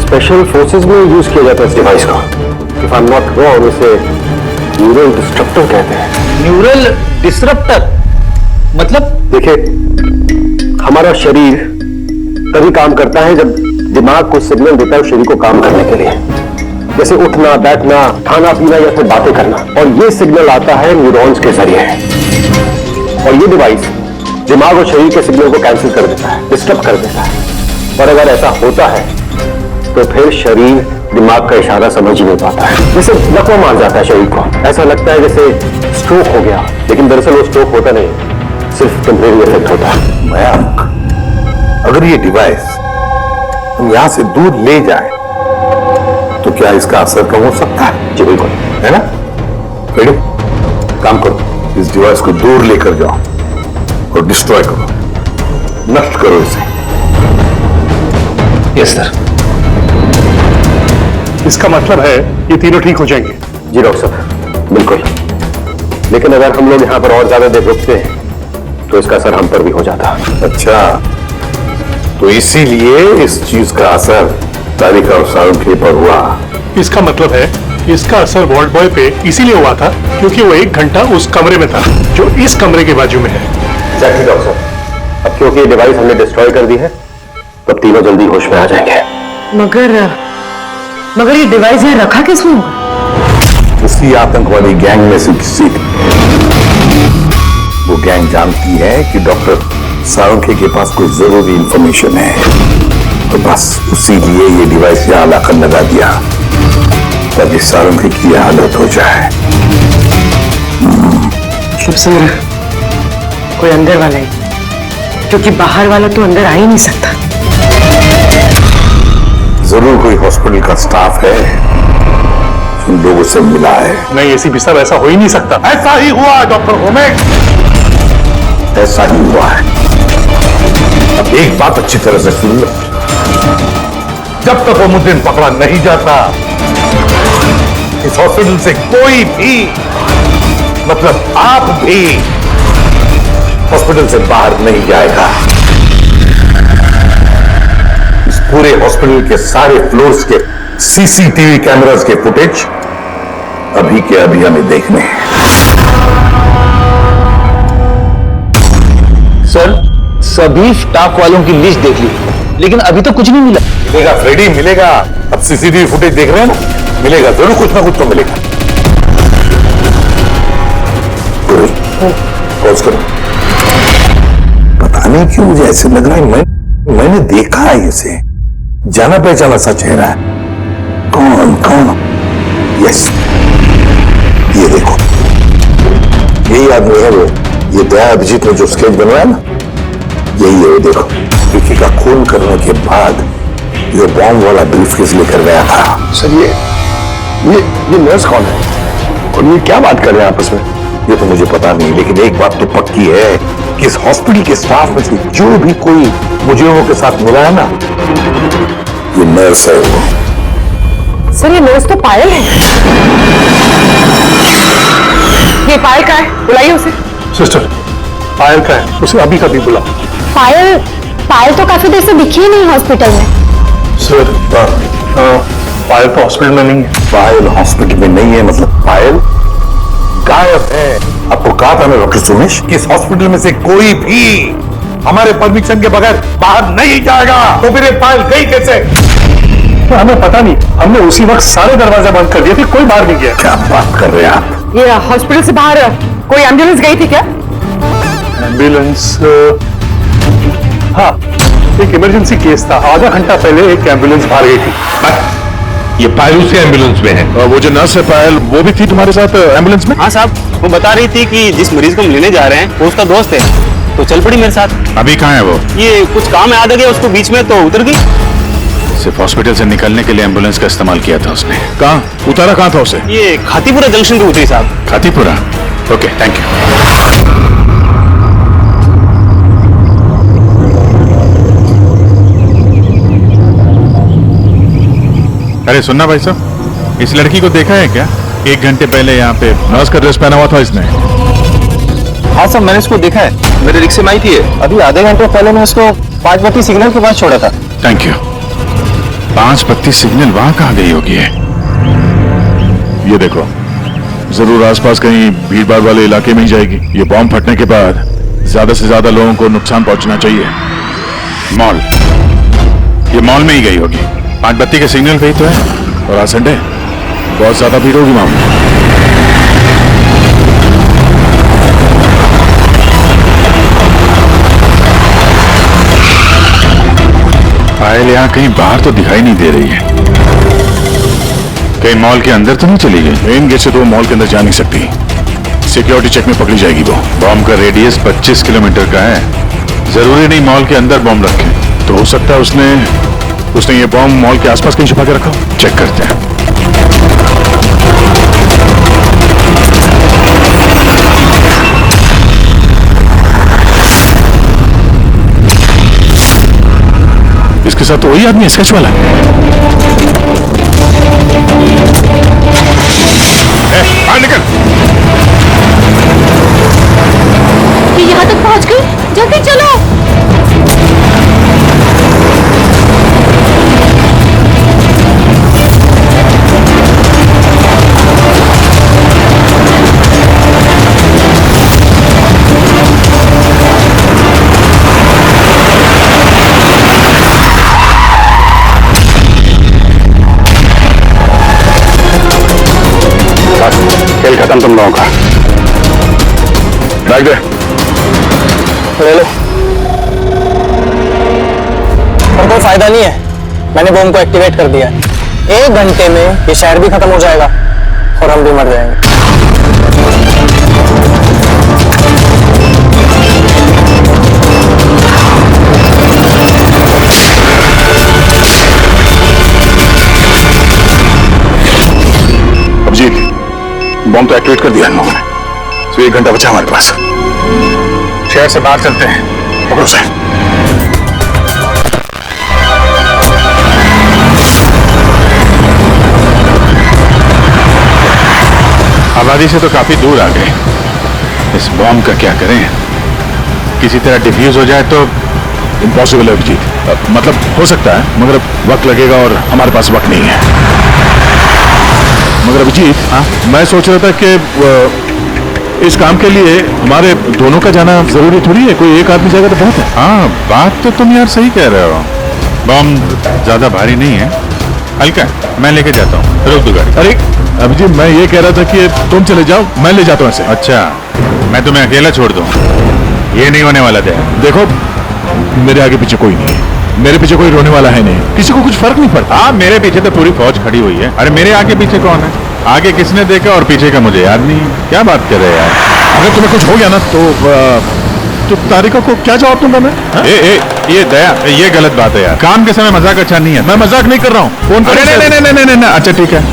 Speaker 1: स्पेशल फोर्सेस में यूज किया जाता है इस डिवाइस को। If I am not wrong, इसे न्यूरल डिस्ट्रप्टर कहते हैं।
Speaker 13: न्यूरल डिसरप्टर मतलब?
Speaker 1: देखिए, हमारा शरीर तभी काम करता है जब दिमाग को सिग्नल देता है शरीर को काम करने के लिए, जैसे उठना, बैठना, खाना पीना या फिर बातें करना। और ये सिग्नल आता है न्यूरॉन्स के जरिए, और ये डिवाइस दिमाग और शरीर के सिग्नल को कैंसिल कर देता है, डिस्टर्ब कर देता है। और अगर ऐसा होता है तो फिर शरीर दिमाग का इशारा समझ ही नहीं पाता है, जैसे लकवा मार जाता है शरीर को। ऐसा लगता है जैसे स्ट्रोक हो गया, लेकिन दरअसल वो स्ट्रोक होता नहीं, सिर्फ टेम्परेरी इफेक्ट होता है।
Speaker 5: मयंक, अगर ये डिवाइस हम यहां से दूर ले जाए तो क्या इसका असर कम हो सकता है?
Speaker 1: जी बिल्कुल,
Speaker 5: है ना? रेडी? काम करो, इस डिवाइस को दूर लेकर जाओ और डिस्ट्रॉय करो, नष्ट करो इसे।
Speaker 1: Yes sir.
Speaker 6: इसका मतलब है ये तीनों ठीक हो जाएंगे?
Speaker 1: जी डॉक्टर साहब, बिल्कुल। लेकिन अगर हम लोग यहाँ पर और ज्यादा देर रुकते हैं तो इसका असर हम पर भी हो जाता।
Speaker 5: अच्छा, तो इसीलिए इस चीज का असर तारिका और सारुंखे पर हुआ।
Speaker 6: इसका मतलब है इसका असर वॉल्ट बॉय पे इसीलिए हुआ था क्योंकि वो 1 घंटा उस कमरे में था जो इस कमरे के बाजू में है।
Speaker 1: एग्जैक्टली डॉक्टर साहब। अब क्योंकि ये डिवाइस हमने डिस्ट्रॉय कर दी है, तब तीनों जल्दी होश में आ जाएंगे।
Speaker 3: मगर ये डिवाइस यहाँ रखा किसने होगा?
Speaker 5: उसी आतंकवादी गैंग में से किसी ने। वो गैंग जानती है कि डॉक्टर सारुंखे के पास कोई जरूरी इंफॉर्मेशन है, तो बस उसी लिए ये डिवाइस यहाँ लाकर लगा दिया ताकि सारुंखे की हालत हो जाए।
Speaker 3: शुभ समझ, कोई अंदर वाला ही, क्योंकि बाहर वाला तो अंदर आ ही नहीं सकता।
Speaker 5: जरूर कोई हॉस्पिटल का स्टाफ है जो उन लोगों से मिला है।
Speaker 6: नहीं एसीपी साहब, ऐसा हो ही नहीं सकता। ऐसा ही हुआ डॉक्टर ओमेक,
Speaker 5: ऐसा ही हुआ है। अब एक बात अच्छी तरह से सुन लो,
Speaker 6: जब तक वो मुजरिम पकड़ा नहीं जाता इस हॉस्पिटल से कोई भी, मतलब आप भी,
Speaker 5: हॉस्पिटल से बाहर नहीं जाएगा। इस पूरे हॉस्पिटल के सारे फ्लोर्स के सीसीटीवी कैमरास के फुटेज अभी के अभी हमें देखने हैं।
Speaker 13: सर, सभी स्टाफ वालों की लिस्ट देख ली, लेकिन अभी तो कुछ नहीं मिला।
Speaker 5: मिलेगा फ्रेडी, मिलेगा। अब सीसीटीवी फुटेज देख रहे हैं ना, मिलेगा जरूर, कुछ ना कुछ तो मिलेगा। पॉज करो। पता नहीं क्यों मुझे ऐसे लग रहा है मैंने देखा है इसे, जाना पहचाना सा चेहरा है। कौन कौन? यस, ये देखो, यही आदमी है वो। ये दया अभिजीत ने जो स्केच बनवाया ना, यही है वो। देखो, विकी का खून करने के बाद ये बॉम्ब वाला ब्रीफकेस लेकर गया था।
Speaker 11: सर ये नर्स कौन है और ये क्या बात कर रहे हैं आपस में?
Speaker 5: ये तो मुझे पता नहीं, लेकिन एक बात तो पक्की है कि इस हॉस्पिटल के स्टाफ में से जो भी कोई मुजरिमों के साथ मिला है ना, ये नर्स है वो।
Speaker 3: सर, ये नर्स तो पायल है। ये पायल का है, बुलाइए उसे।
Speaker 6: सिस्टर, पायल का है, उसे अभी कभी बुला।
Speaker 10: पायल तो काफी देर से दिखी ही नहीं हॉस्पिटल में।
Speaker 6: सर, पायल तो हॉस्पिटल में नहीं है।
Speaker 5: पायल हॉस्पिटल में नहीं है मतलब पायल गायब है। आपको कहा था ना डॉक्टर सुमेश कि इस हॉस्पिटल में से कोई भी हमारे परमिशन के बगैर बाहर नहीं जाएगा। तो फिर ये पायल गई कैसे?
Speaker 8: हमें पता नहीं, हमने उसी वक्त सारे दरवाजे बंद कर दिए थे, कोई बाहर नहीं गया।
Speaker 5: क्या बात कर रहे हैं आप?
Speaker 3: ये हॉस्पिटल से बाहर कोई एम्बुलेंस गई थी क्या?
Speaker 8: एम्बुलेंस, हाँ, एक इमरजेंसी केस था, आधा घंटा पहले एक एम्बुलेंस बाहर गई थी।
Speaker 6: ये पायल से एम्बुलेंस में है।
Speaker 5: वो जो नर्स है पायल, वो भी थी तुम्हारे साथ एम्बुलेंस में?
Speaker 1: हाँ साहब, वो बता रही थी कि जिस मरीज को हम लेने जा रहे हैं वो उसका दोस्त है, तो चल पड़ी मेरे साथ।
Speaker 7: अभी कहाँ है वो?
Speaker 1: ये कुछ काम याद आ गया उसको बीच में, तो उतर गई।
Speaker 7: सिर्फ हॉस्पिटल से निकलने के लिए एम्बुलेंस का इस्तेमाल किया था उसने। कहाँ उतारा, कहाँ था उसे?
Speaker 1: ये खातीपुरा जंक्शन पे उतरी साहब।
Speaker 7: खातीपुरा? Okay, thank you. अरे सुनना भाई साहब, इस लड़की को देखा है क्या? 1 घंटे पहले यहाँ पे नर्स का ड्रेस पहना हुआ था इसने।
Speaker 2: हाँ सर, मैंने इसको देखा है, मेरे रिक्शे में आई थी। अभी आधे घंटे पहले मैं इसको 5 बत्ती सिग्नल के पास छोड़ा था।
Speaker 7: Thank you. 5 बत्ती सिग्नल वहां कहाँ गई होगी है?
Speaker 5: ये देखो, जरूर आसपास कहीं भीड़ भाड़ वाले इलाके में ही जाएगी। ये बॉम्ब फटने के बाद ज्यादा से ज्यादा लोगों को नुकसान पहुंचना चाहिए।
Speaker 7: मॉल, ये मॉल में ही गई होगी। 5 बत्ती के सिग्नल गई तो है।
Speaker 5: और आज संडे, बहुत ज्यादा भीड़ होगी वहां।
Speaker 7: पायल यहाँ कहीं बाहर तो दिखाई नहीं दे रही है। कहीं मॉल के अंदर तो नहीं चली गई?
Speaker 5: मेन गेट से तो मॉल के अंदर जा नहीं सकती, सिक्योरिटी चेक में पकड़ी जाएगी वो।
Speaker 7: बॉम्ब का रेडियस 25 किलोमीटर का है। जरूरी नहीं मॉल के अंदर बॉम्ब रखे,
Speaker 5: तो हो सकता है उसने ये बॉम्ब मॉल के आसपास कहीं छुपा के रखा।
Speaker 7: चेक करते हैं।
Speaker 5: इसके साथ तो वही आदमी है, स्केच वाला।
Speaker 7: बाहर निकल।
Speaker 10: ये यहाँ तक पहुँच गई, जल्दी चलो।
Speaker 5: खेल खत्म तुम लोगों का। बैग दे।
Speaker 2: ले लो। पर कोई फायदा नहीं है, मैंने बॉम्ब को एक्टिवेट कर दिया है। 1 घंटे में ये शहर भी खत्म हो जाएगा और हम भी मर जाएंगे।
Speaker 5: अभिजीत, बॉम्ब तो एक्टिवेट कर दिया इन लोगों ने, तो 1 घंटा बचा हमारे पास।
Speaker 7: शहर से बाहर चलते हैं।
Speaker 5: पकड़ो से।
Speaker 7: आबादी से तो काफी दूर आ गए। इस बॉम्ब का क्या करें? किसी तरह डिफ्यूज हो जाए तो।
Speaker 5: इम्पॉसिबल है अभिजीत, मतलब हो सकता है मगर वक्त लगेगा और हमारे पास वक्त नहीं है। मगर अभिजीत, हाँ, मैं सोच रहा था कि इस काम के लिए हमारे दोनों का जाना जरूरी थोड़ी है, कोई एक आदमी जाएगा तो बहुत है।
Speaker 7: हाँ, बात तो तुम यार सही कह रहे हो। बॉम्ब ज्यादा भारी नहीं है, हल्का है। मैं लेके जाता हूँ, रोक दो गाड़ी।
Speaker 5: अरे अभिजीत, मैं ये कह रहा था कि तुम चले जाओ, मैं ले जाता हूँ ऐसे।
Speaker 7: अच्छा, मैं तुम्हें अकेला छोड़ दूँ? ये नहीं होने वाला था।
Speaker 5: देखो, मेरे आगे पीछे कोई नहीं है, मेरे पीछे कोई रोने वाला है नहीं, किसी को कुछ फर्क नहीं पड़ता।
Speaker 7: हाँ, मेरे पीछे तो पूरी फौज खड़ी हुई है। अरे मेरे आगे पीछे कौन है? आगे किसने देखा और पीछे का मुझे याद नहीं। क्या बात कर रहे हैं यार?
Speaker 5: अगर तुम्हें कुछ हो गया ना तो तारिका को क्या जवाब दूंगा मैं?
Speaker 7: ये दया, ये गलत बात है यार। काम के समय मजाक अच्छा नहीं है।
Speaker 5: मैं मजाक नहीं कर रहा हूँ, फोन कर।
Speaker 7: नहीं, अच्छा ठीक है,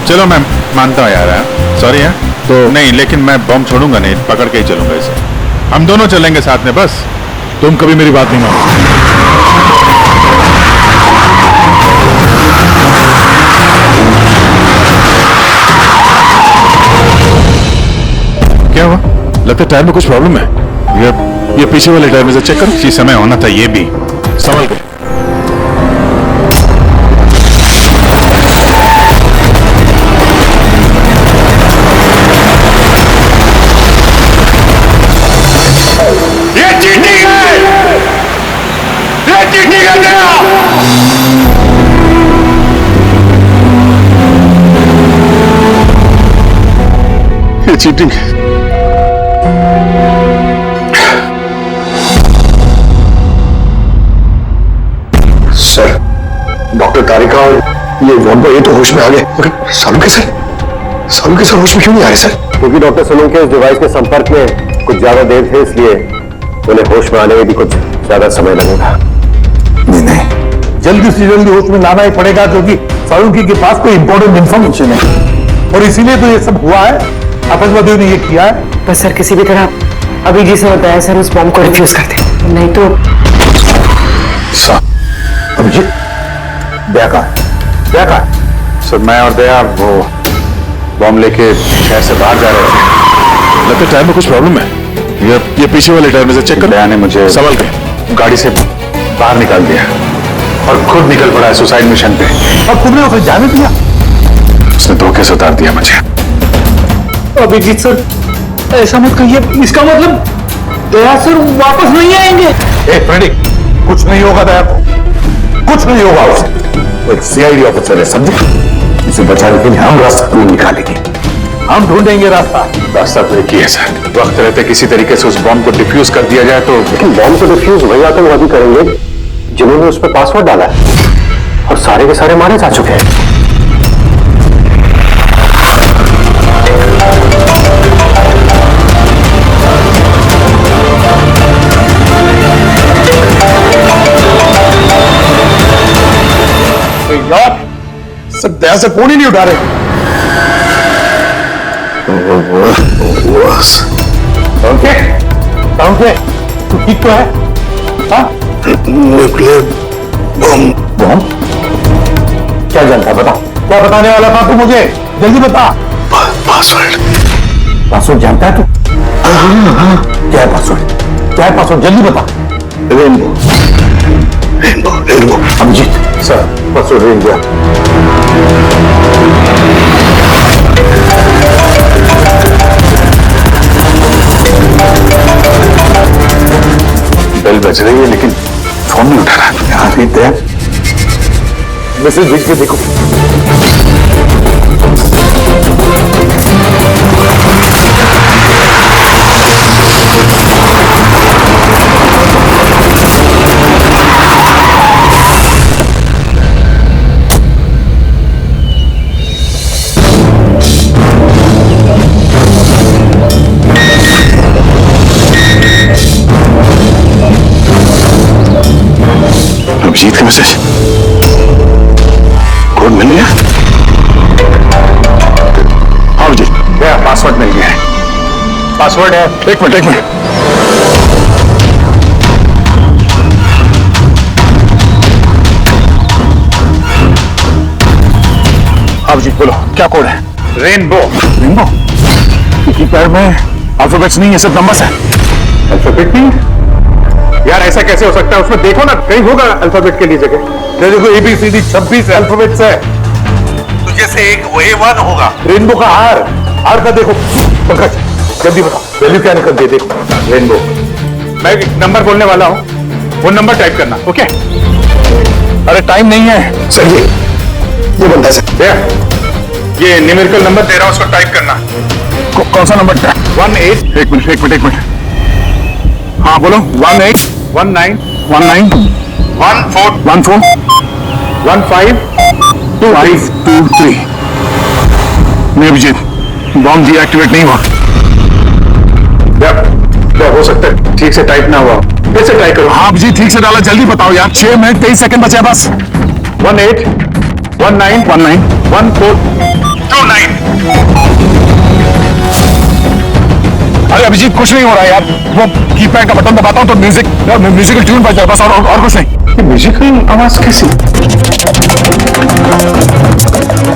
Speaker 7: चलो मैं मानता हूँ यार, सॉरी है तो नहीं, लेकिन मैं बॉम्ब छोड़ूंगा नहीं, पकड़ के ही चलूंगा इसे। हम दोनों चलेंगे साथ में बस।
Speaker 5: तुम कभी मेरी बात नहीं मानो।
Speaker 7: क्या हुआ?
Speaker 5: लगता है टायर में कुछ प्रॉब्लम है। ये पीछे वाले टायर में से चेक करो।
Speaker 7: इसी समय होना था ये भी।
Speaker 5: संभल के।
Speaker 7: ये चीटिंग है! ये चीटिंग है!
Speaker 5: चीटिंग। सर, डॉक्टर तारिका और ये वॉन्बो ये तो होश में आ गए, मगर सालू के सर होश में क्यों नहीं आ रहे सर?
Speaker 1: क्योंकि डॉक्टर सलून के इस डिवाइस के संपर्क में कुछ ज्यादा देर थे, इसलिए उन्हें होश में आने में भी कुछ ज्यादा समय लगेगा।
Speaker 5: नहीं,
Speaker 6: जल्दी से जल्दी होश में लाना ही पड़ेगा, क्योंकि सालुंकी के पास कोई इंपॉर्टेंट इन्फॉर्मेशन है और इसीलिए तो ये सब हुआ है। आतंकवादियों ने ये किया है।
Speaker 3: बस सर किसी भी तरह अभी जी से बताया सर उस बॉम्ब को रिफ्यूज कर दे, नहीं तो
Speaker 5: अभिजीत, दया कहाँ?
Speaker 2: सर मैं और दया वो बॉम्ब लेके शहर से बाहर जा रहे थे।
Speaker 5: लगता है टायर में कुछ प्रॉब्लम है। ये पीछे वाले टायर में से चेक कर।
Speaker 2: दया ने मुझे
Speaker 5: सवाल कर
Speaker 2: गाड़ी से बाहर निकाल दिया और खुद निकल पड़ा है सुसाइड मिशन पे।
Speaker 6: और तुमने उसे जाने दिया?
Speaker 2: उसने धोखे से उतार दिया मुझे।
Speaker 8: अभिजीत सर, ऐसा मत कहिए, इसका मतलब दया सर वापस नहीं आएंगे।
Speaker 6: ए फ्रेडी, कुछ नहीं होगा दया को, कुछ नहीं होगा उसे।
Speaker 5: एक सीआईडी ऑफिसर है, समझे? इसे बचाने के लिए हम रास्ता ढूंढ निकालेंगे।
Speaker 6: हम ढूंढेंगे रास्ता।
Speaker 2: तो एक ही है सर, वक्त रहते किसी तरीके से उस बॉम्ब को डिफ्यूज कर दिया जाए तो।
Speaker 1: लेकिन बॉम्ब को डिफ्यूज वही आतंकवादी करेंगे जिन्होंने उस पर पासवर्ड डाला है, और सारे के सारे मारे जा चुके हैं।
Speaker 5: यार सब दया से फोन ही नहीं उठा रहे।
Speaker 6: तू ठीक तो है? हाँ?
Speaker 5: Nuclear bomb.
Speaker 6: क्या जानता, बता। क्या बताने वाला था तू मुझे? जल्दी बता। पासवर्ड जानता है तू? क्या है पासवर्ड? जल्दी बता।
Speaker 5: Rainbow.
Speaker 6: Abhijit
Speaker 5: sir, password rainbow.
Speaker 2: Bell बज रही है लेकिन फोन नहीं उठा रहा।
Speaker 5: यहाँ रहते हैं, मैसेज भेज के देखो। अभिजीत का मैसेज, कोड मिल गया? हाँ अभिजीत,
Speaker 2: पासवर्ड मिल गया है। पासवर्ड है।
Speaker 5: एक मिनट। अभिजीत बोलो, क्या कोड है?
Speaker 2: रेनबो।
Speaker 5: कीपैड में अल्फाबेट्स नहीं है, सिर्फ नंबर्स है।
Speaker 6: अल्फाबेट नहीं?
Speaker 2: यार ऐसा कैसे हो सकता है? उसमें देखो ना, कहीं होगा अल्फाबेट के लिए जगह।
Speaker 6: देखो ABCD 26 अल्फाबेट्स है, तो जैसे एक A1 होगा। रेनबो का आर का देखो। पंकज जल्दी बताओ, वैल्यू क्या निकलती है? देखो रेनबो।
Speaker 2: मैं एक नंबर बोलने वाला हूँ, वो नंबर टाइप करना। ओके?
Speaker 5: अरे टाइम नहीं है सर, ये बनता है सर।
Speaker 2: ये न्यूमेरिकल नंबर दे रहा हूँ, उसको टाइप करना।
Speaker 5: कौन सा नंबर था?
Speaker 2: 18।
Speaker 5: एक मिनट। हाँ बोलो। 18
Speaker 2: 19
Speaker 5: 19
Speaker 2: 14 15
Speaker 5: 523। नहीं अभिजीत, बॉम्ब डीएक्टिवेट नहीं हुआ।
Speaker 2: क्या हो सकता है ठीक से टाइप ना हुआ? फिर से ट्राई करो।
Speaker 5: हाँ अभिजीत, ठीक से डाला, जल्दी बताओ यार। 6 मिनट 23 सेकंड बचे बस।
Speaker 2: 18 19
Speaker 5: 19
Speaker 2: 14 29।
Speaker 5: अरे अभिजीत कुछ नहीं हो रहा यार, वो कीपैड का बटन दबाता हूँ तो म्यूजिकल ट्यून बज जाता है, बस और कुछ नहीं।
Speaker 2: म्यूजिकल आवाज कैसी?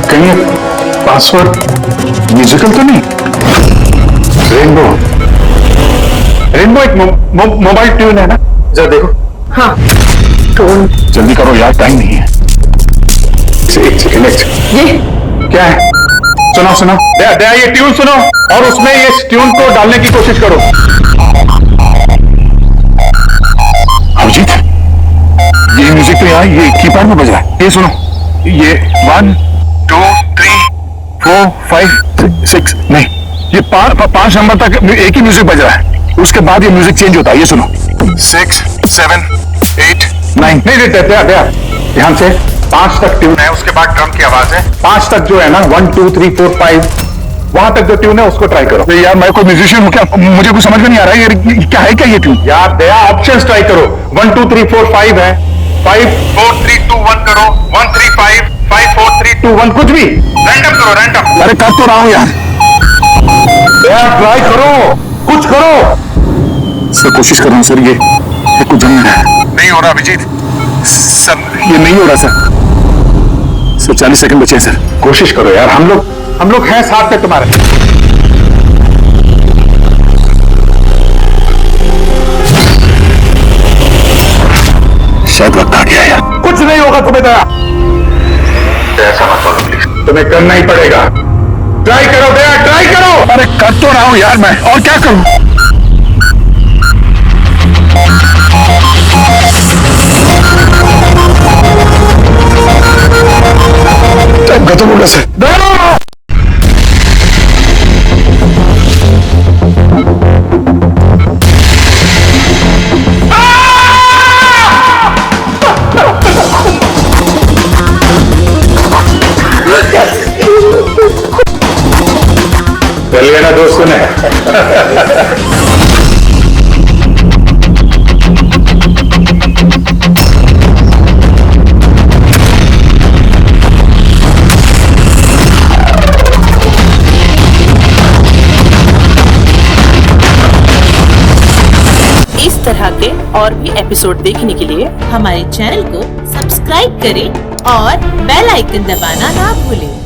Speaker 2: कहीं पासवर्ड म्यूजिकल तो नहीं? रेनबो एक मोबाइल ट्यून है ना? जरा देखो।
Speaker 3: हाँ टोन।
Speaker 5: जल्दी करो यार, टाइम नहीं है।
Speaker 2: एक सेकंड।
Speaker 3: ये
Speaker 2: क्या है? सुनो दया, ये ट्यून सुनो और उसमें ये ट्यून को डालने की कोशिश करो।
Speaker 5: अभिजीत, ये म्यूजिक तो यहाँ ये कीपैड में बज रहा है। ये सुनो, ये 1 2 3 4 5 6 नहीं, ये 5 नंबर तक एक ही म्यूजिक बज रहा है, उसके बाद ये म्यूजिक चेंज होता है। ये सुनो, 6, 7, 8, 9।
Speaker 6: नहीं ध्यान से 5 तक ट्यून है, उसके बाद ड्रम की आवाज है। 5 तक जो है ना 1 2 3 4 5 वहां तक जो ट्यून है उसको ट्राई करो।
Speaker 5: तो यार मैं कोई म्यूजिशियन हूँ क्या? मुझे कुछ समझ में नहीं आ रहा है ये क्या है, क्या ये ट्यून?
Speaker 6: यार दया ऑप्शंस ट्राई करो। 1 2 3 4 5 है, 5 4 3 2 1 करो, 1 3 5 5 4 3 2 1, कुछ भी रैंडम करो, रैंडम।
Speaker 5: अरे कर तो रहा हूँ यार।
Speaker 6: यार ट्राई करो, कुछ करो।
Speaker 5: सर कोशिश कर रहा हूँ सर, ये कुछ जम नहीं हो रहा अभिजीत सर, ये नहीं हो रहा सर 40 सेकंड बचे हैं सर।
Speaker 6: कोशिश करो यार, हम लोग हैं साथ में तुम्हारे।
Speaker 5: शायद वक्त आ गया यार।
Speaker 6: कुछ नहीं होगा तुम्हें दया,
Speaker 5: ऐसा मत बोलो प्लीज।
Speaker 6: तुम्हें करना ही पड़ेगा। ट्राई करो दया, ट्राई करो।
Speaker 5: अरे कर तो रहा हूँ यार मैं, और क्या करूँ? टाइम खत्म हो गया सर।
Speaker 6: कर लिया ना दोस्तों ने।
Speaker 14: इस तरह के और भी एपिसोड देखने के लिए हमारे चैनल को सब्सक्राइब करें और बेल आइकन दबाना ना भूलें।